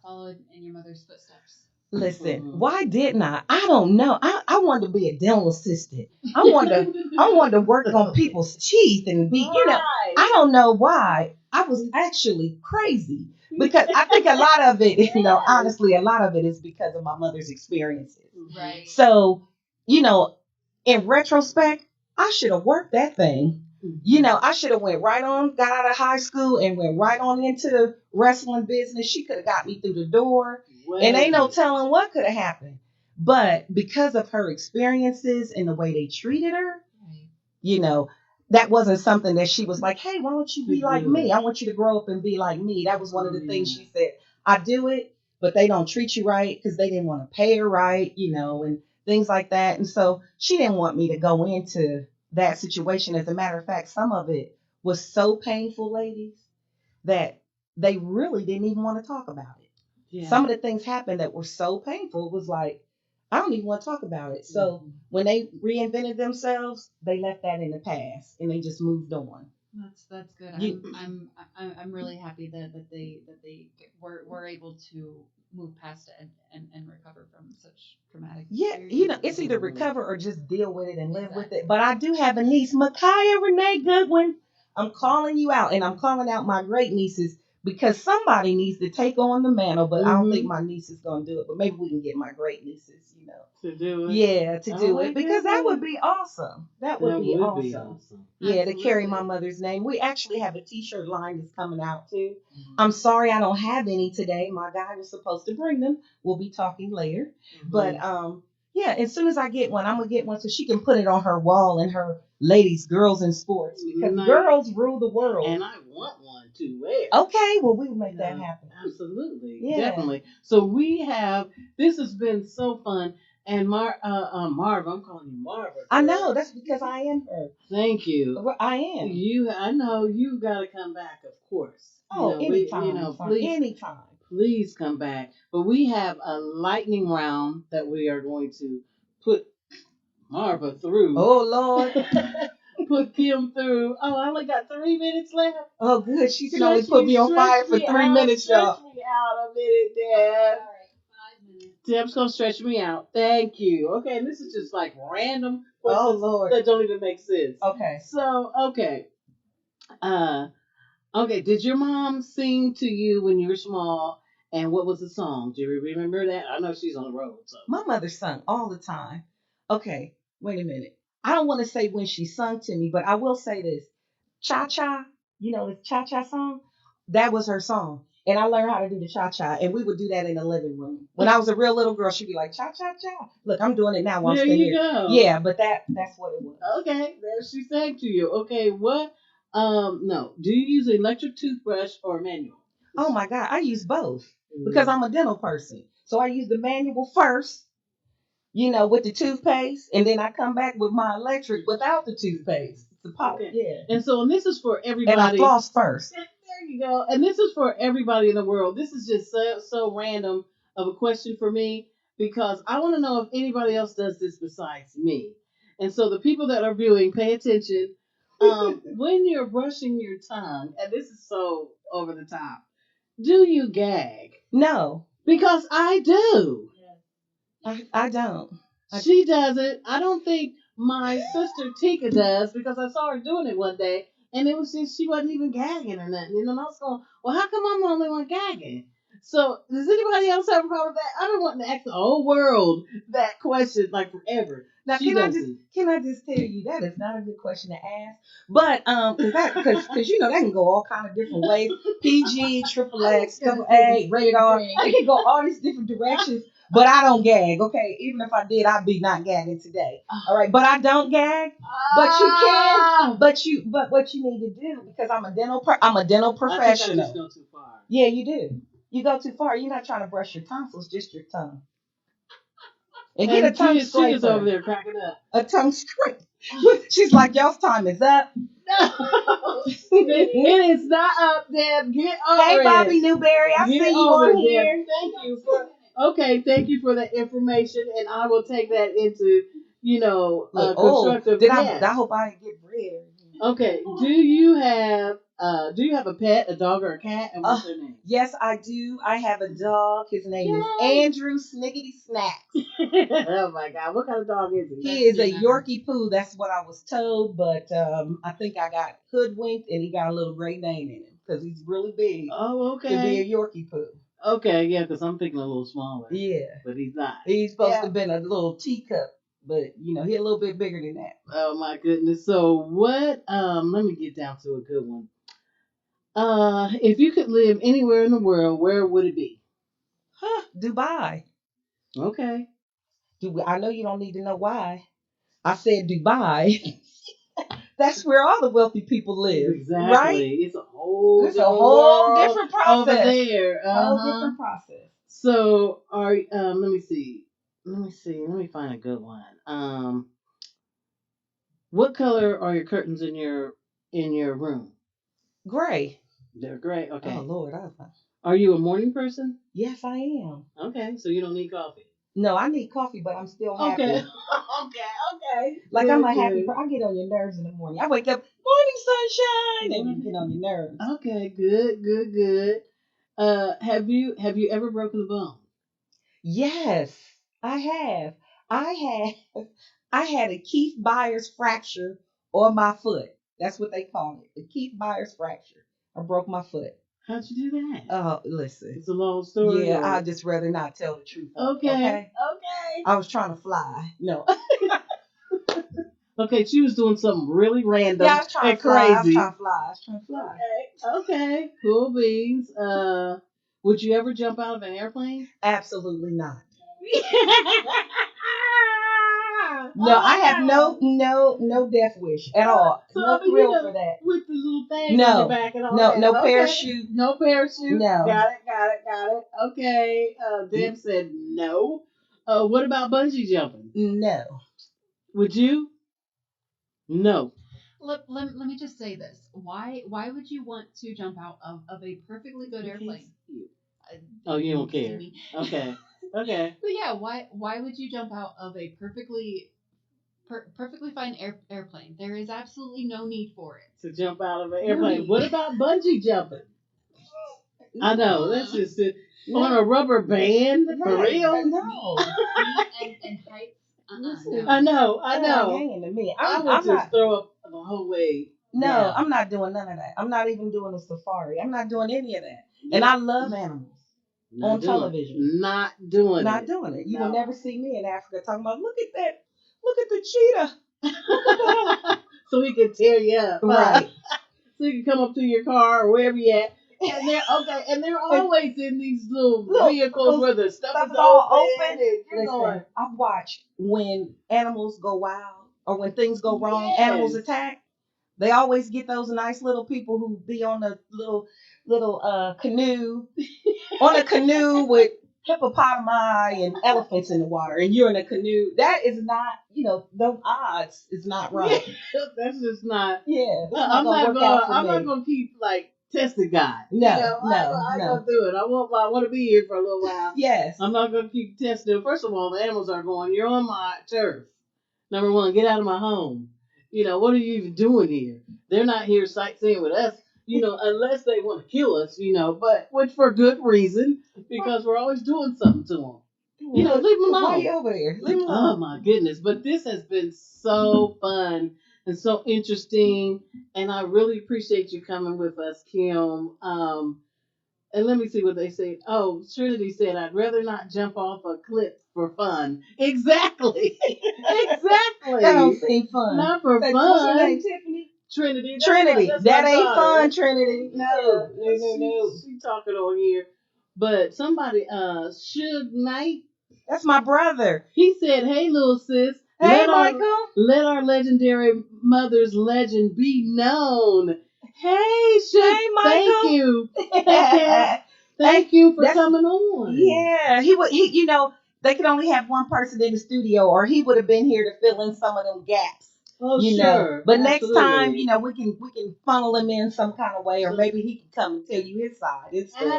follow in your mother's footsteps? Listen, why didn't I? I don't know. I wanted to be a dental assistant. I wanted to work on people's teeth and be, I don't know why. I was actually crazy because I think a lot of it, honestly, a lot of it is because of my mother's experiences. Right. So, in retrospect, I should have worked that thing. I should have went right on, got out of high school and went right on into the wrestling business. She could have got me through the door. And ain't no telling what could have happened. But because of her experiences and the way they treated her, that wasn't something that she was like, hey, why don't you be like me? I want you to grow up and be like me. That was one of the things she said. I do it, but they don't treat you right because they didn't want to pay her right, and things like that. And so she didn't want me to go into that situation. As a matter of fact, some of it was so painful, ladies, that they really didn't even want to talk about it. Yeah. Some of the things happened that were so painful. It was like, I don't even want to talk about it. So when they reinvented themselves, they left that in the past and they just moved on. That's good. I'm really happy that they were able to move past it and recover from such traumatic. Yeah, it's either recover or just deal with it and live with it. But I do have a niece, Micaiah Renee Goodwin. I'm calling you out, and I'm calling out my great nieces. Because somebody needs to take on the mantle, but I don't think my niece is going to do it. But maybe we can get my great nieces, to do it. Yeah, to do it. Because that would be awesome. That would be awesome. Yeah, to carry my mother's name. We actually have a T-shirt line that's coming out too. I'm sorry I don't have any today. My guy was supposed to bring them. We'll be talking later. But yeah, as soon as I get one, I'm going to get one so she can put it on her wall in her ladies, girls in sports. Because girls rule the world. And I want one to wear. Okay, well, we'll make that happen. Absolutely. Yeah. Definitely. So this has been so fun. And Marva, I'm calling you Marva. I know, that's because I am her. Thank you. I am. I know you got to come back, of course. Oh, anytime. Anytime. Please come back. But we have a lightning round that we are going to put Marva through. Oh, Lord. Put Kim through. Oh, I only got 3 minutes left. Oh, good. She can only put me on fire for 3 minutes, y'all. Stretch me out a minute, Dad. All right, 5 minutes. Deb's going to stretch me out. Thank you. Okay, and this is just like random questions that don't even make sense. Okay. So, okay. Okay, did your mom sing to you when you were small? And what was the song? Do you remember that? I know she's on the road. So. My mother sung all the time. Okay, wait a minute. I don't want to say when she sung to me, but I will say this. Cha-Cha, this Cha-Cha song, that was her song. And I learned how to do the cha-cha, and we would do that in the living room. When I was a real little girl, she'd be like, cha-cha-cha. Look, I'm doing it now while I'm There still you here. go. Yeah, but that's what it was. Okay, there she sang to you. Okay, what? No. Do you use an electric toothbrush or manual? Oh my God, I use both because I'm a dental person. So I use the manual first, with the toothpaste, and then I come back with my electric without the toothpaste. It's the pop, Okay. yeah. And this is for everybody. And I floss first. There you go. And this is for everybody in the world. This is just so random of a question for me because I want to know if anybody else does this besides me. And so the people that are viewing, pay attention. When you're brushing your tongue, and this is so over the top, do you gag? No, Because I do. I don't. She doesn't. I don't think my sister Tika does because I saw her doing it one day and it was just she wasn't even gagging or nothing. And I was going, well, how come I'm the only one gagging? So does anybody else have a problem with that? I've been wanting to ask the whole world that question like forever. Now, She doesn't. can I just tell you that is not a good question to ask, but because that can go all kind of different ways. PG, triple X, double A, rated R. It can go all these different directions. But I don't gag, okay? Even if I did, I'd be not gagging today. All right, but I don't gag. But you can. But what you need to do, because I'm a dental professional. I think I just go too far. Yeah, you do. You go too far. You're not trying to brush your tonsils, just your tongue. And get a tongue scraper. She is over there cracking up. A tongue scraper. She's like, y'all's time is up. No, it is not up, Deb. Get over it. Hey, Bobby Newberry, I see you on here. Thank you for the information, and I will take that into, constructive. I hope I didn't get red. Okay. Do you have a pet, a dog or a cat, and what's their name? Yes, I do. I have a dog. His name is Andrew Sniggity Snacks. Oh my God, what kind of dog is he? He is a Yorkie Poo. That's what I was told, but I think I got hoodwinked, and he got a little Great Dane in him because he's really big. Oh, okay. To be a Yorkie Poo. Okay, yeah, because I'm thinking a little smaller. Yeah, but he's not. He's supposed to have been a little teacup, but he's a little bit bigger than that. Oh my goodness. So what? Let me get down to a good one. If you could live anywhere in the world, where would it be? Dubai. Okay. I know you don't need to know why. I said Dubai. That's where all the wealthy people live. Exactly. Right? It's a whole different process. Over there. A whole different process. So let me see. Let me find a good one. What color are your curtains in your room? Gray. They're gray. Okay. Oh Lord, Are you a morning person? Yes, I am. Okay, so you don't need coffee. No, I need coffee, but I'm still happy. Okay. Okay. Like I'm a happy. I get on your nerves in the morning. I wake up, morning sunshine, and you get on your nerves. Okay, good. Have you ever broken a bone? Yes, I have. I had a Keith Byers fracture on my foot. That's what they call it, the Keith Byers fracture. I broke my foot. How'd you do that? Oh, listen. It's a long story. Yeah, I'd just rather not tell the truth. Okay. I was trying to fly. No. Okay, she was doing something really random I was trying to crazy. I was trying to fly. Okay. Cool beans. Would you ever jump out of an airplane? Absolutely not. No, I have no death wish at all. So no thrill for that. With the little thing on your back and all that. No parachute. No parachute. No. Got it. Okay. Deb said no. What about bungee jumping? No. Would you? No. Let me just say this. Why would you want to jump out of a perfectly good airplane? Oh, you don't care. Okay. Okay. But yeah, why would you jump out of a perfectly fine airplane? There is absolutely no need for it. To jump out of an airplane. What about bungee jumping? I know. That's just it. On a rubber band? For real? No. and heights. I know. Hanging to me. I would just throw up the whole way. No, down. I'm not doing none of that. I'm not even doing a safari. I'm not doing any of that. And I love animals. On television. Not doing it. You will never see me in Africa talking about, look at that. Look at the cheetah. So he can tear you up. Right. So he can come up to your car or wherever you at And they're always in these little vehicles where the stuff is all open. open. And you're Listen, going, I've watched when animals go wild or when things go wrong, yes. animals attack. They always get those nice little people who be on a little canoe, on a canoe with hippopotami and elephants in the water, and you're in a canoe. That is not, those odds is not right. That's just not. Yeah, it's not I'm gonna not work out for I'm me. not gonna keep like testing God. No, I ain't gonna do it. I want to be here for a little while. Yes. I'm not gonna keep testing. First of all, the animals are going. You're on my turf. Number one, get out of my home. What are you even doing here? They're not here sightseeing with us. Unless they want to kill us. But which for good reason because we're always doing something to them. Leave them alone. Why you over there? Leave them Oh alone. my goodness! But this has been so fun and so interesting, and I really appreciate you coming with us, Kim. And let me see what they say. Oh, Trinity said, "I'd rather not jump off a cliff for fun." Exactly, exactly. That don't seem fun. Not for fun. What's her name, Tiffany? Trinity. That's that ain't daughter. Fun, Trinity. No. No. She talking on here. But somebody, Suge Knight. That's my brother. He said, "Hey, little sis. Hey, Michael. Let our legendary mother's legend be known." Hey, Suge. Hey, Michael. Thank you. Thank you for coming on. Yeah, they could only have one person in the studio, or he would have been here to fill in some of them gaps. Oh, sure. But absolutely. Next time, we can funnel him in some kind of way, or maybe he can come and tell you his side, his story.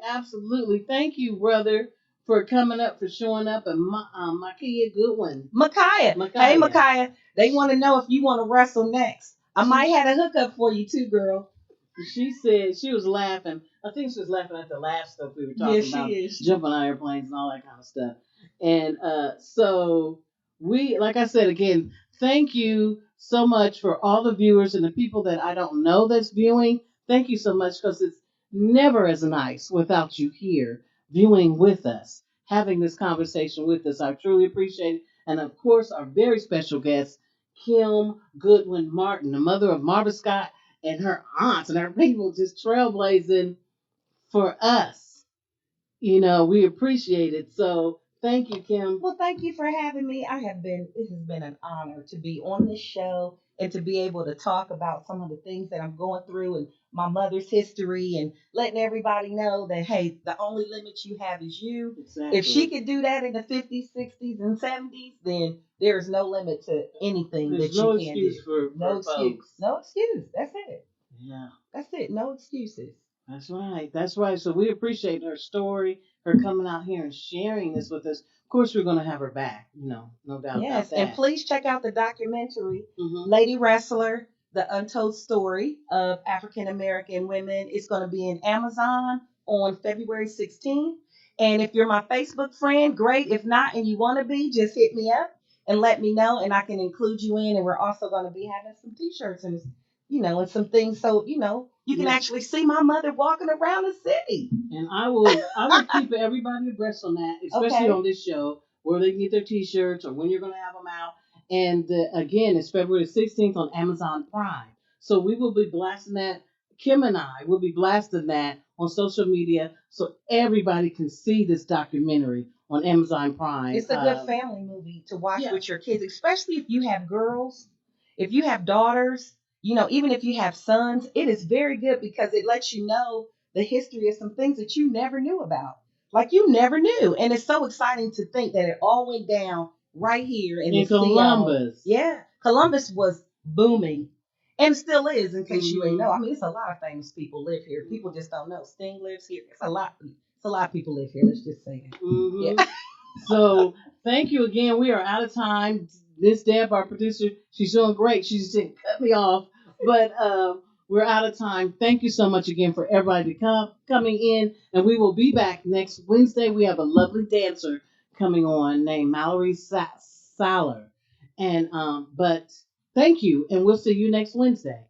Absolutely. Thank you, brother, for coming up, for showing up, and Micaiah Goodwin. Micaiah. Hey, Micaiah. They want to know if you want to wrestle next. I might have a hookup for you too, girl. She said she was laughing. I think she was laughing at the last stuff we were talking about. Jumping on airplanes and all that kind of stuff. And so we, like I said again, thank you so much for all the viewers and the people that I don't know that's viewing. Thank you so much because it's never as nice without you here viewing with us, having this conversation with us. I truly appreciate it. And of course, our very special guest, Kim Goodwin Martin, the mother of Marva Scott and her aunts and her people, just trailblazing for us. We appreciate it. So thank you, Kim. Well, thank you for having me. It has been an honor to be on this show and to be able to talk about some of the things that I'm going through and my mother's history and letting everybody know that, hey, the only limit you have is you. Exactly. If she could do that in the 50s, 60s, and 70s, then there's no limit to anything that you can do. No excuse. No excuse. That's it. Yeah. That's it. No excuses. That's right. So we appreciate her story, her coming out here and sharing this with us. Of course, we're going to have her back, no doubt about that. Yes, and please check out the documentary, Lady Wrestler, The Untold Story of African American Women. It's going to be in Amazon on February 16th. And if you're my Facebook friend, great. If not, and you want to be, just hit me up and let me know, and I can include you in. And we're also going to be having some T-shirts and some things, so you can actually see my mother walking around the city. And I will keep everybody abreast on that, especially on this show, where they can get their T-shirts or when you're going to have them out. And again, it's February 16th on Amazon Prime. So we will be blasting that. Kim and I will be blasting that on social media so everybody can see this documentary on Amazon Prime. It's a good family movie to watch with your kids, especially if you have girls, if you have daughters. Even if you have sons, it is very good because it lets you know the history of some things that you never knew about. Like you never knew. And it's so exciting to think that it all went down right here in Columbus. Yeah. Columbus was booming and still is, in case you ain't know. I mean, it's a lot of famous people live here. People just don't know. Sting lives here. It's a lot of people live here. Let's just say that. Mm-hmm. Yeah. So thank you again. We are out of time. Miss Deb, our producer, she's doing great. She just didn't cut me off. But we're out of time. Thank you so much again for everybody coming in. And we will be back next Wednesday. We have a lovely dancer coming on named Mallory Saller. And but thank you. And we'll see you next Wednesday.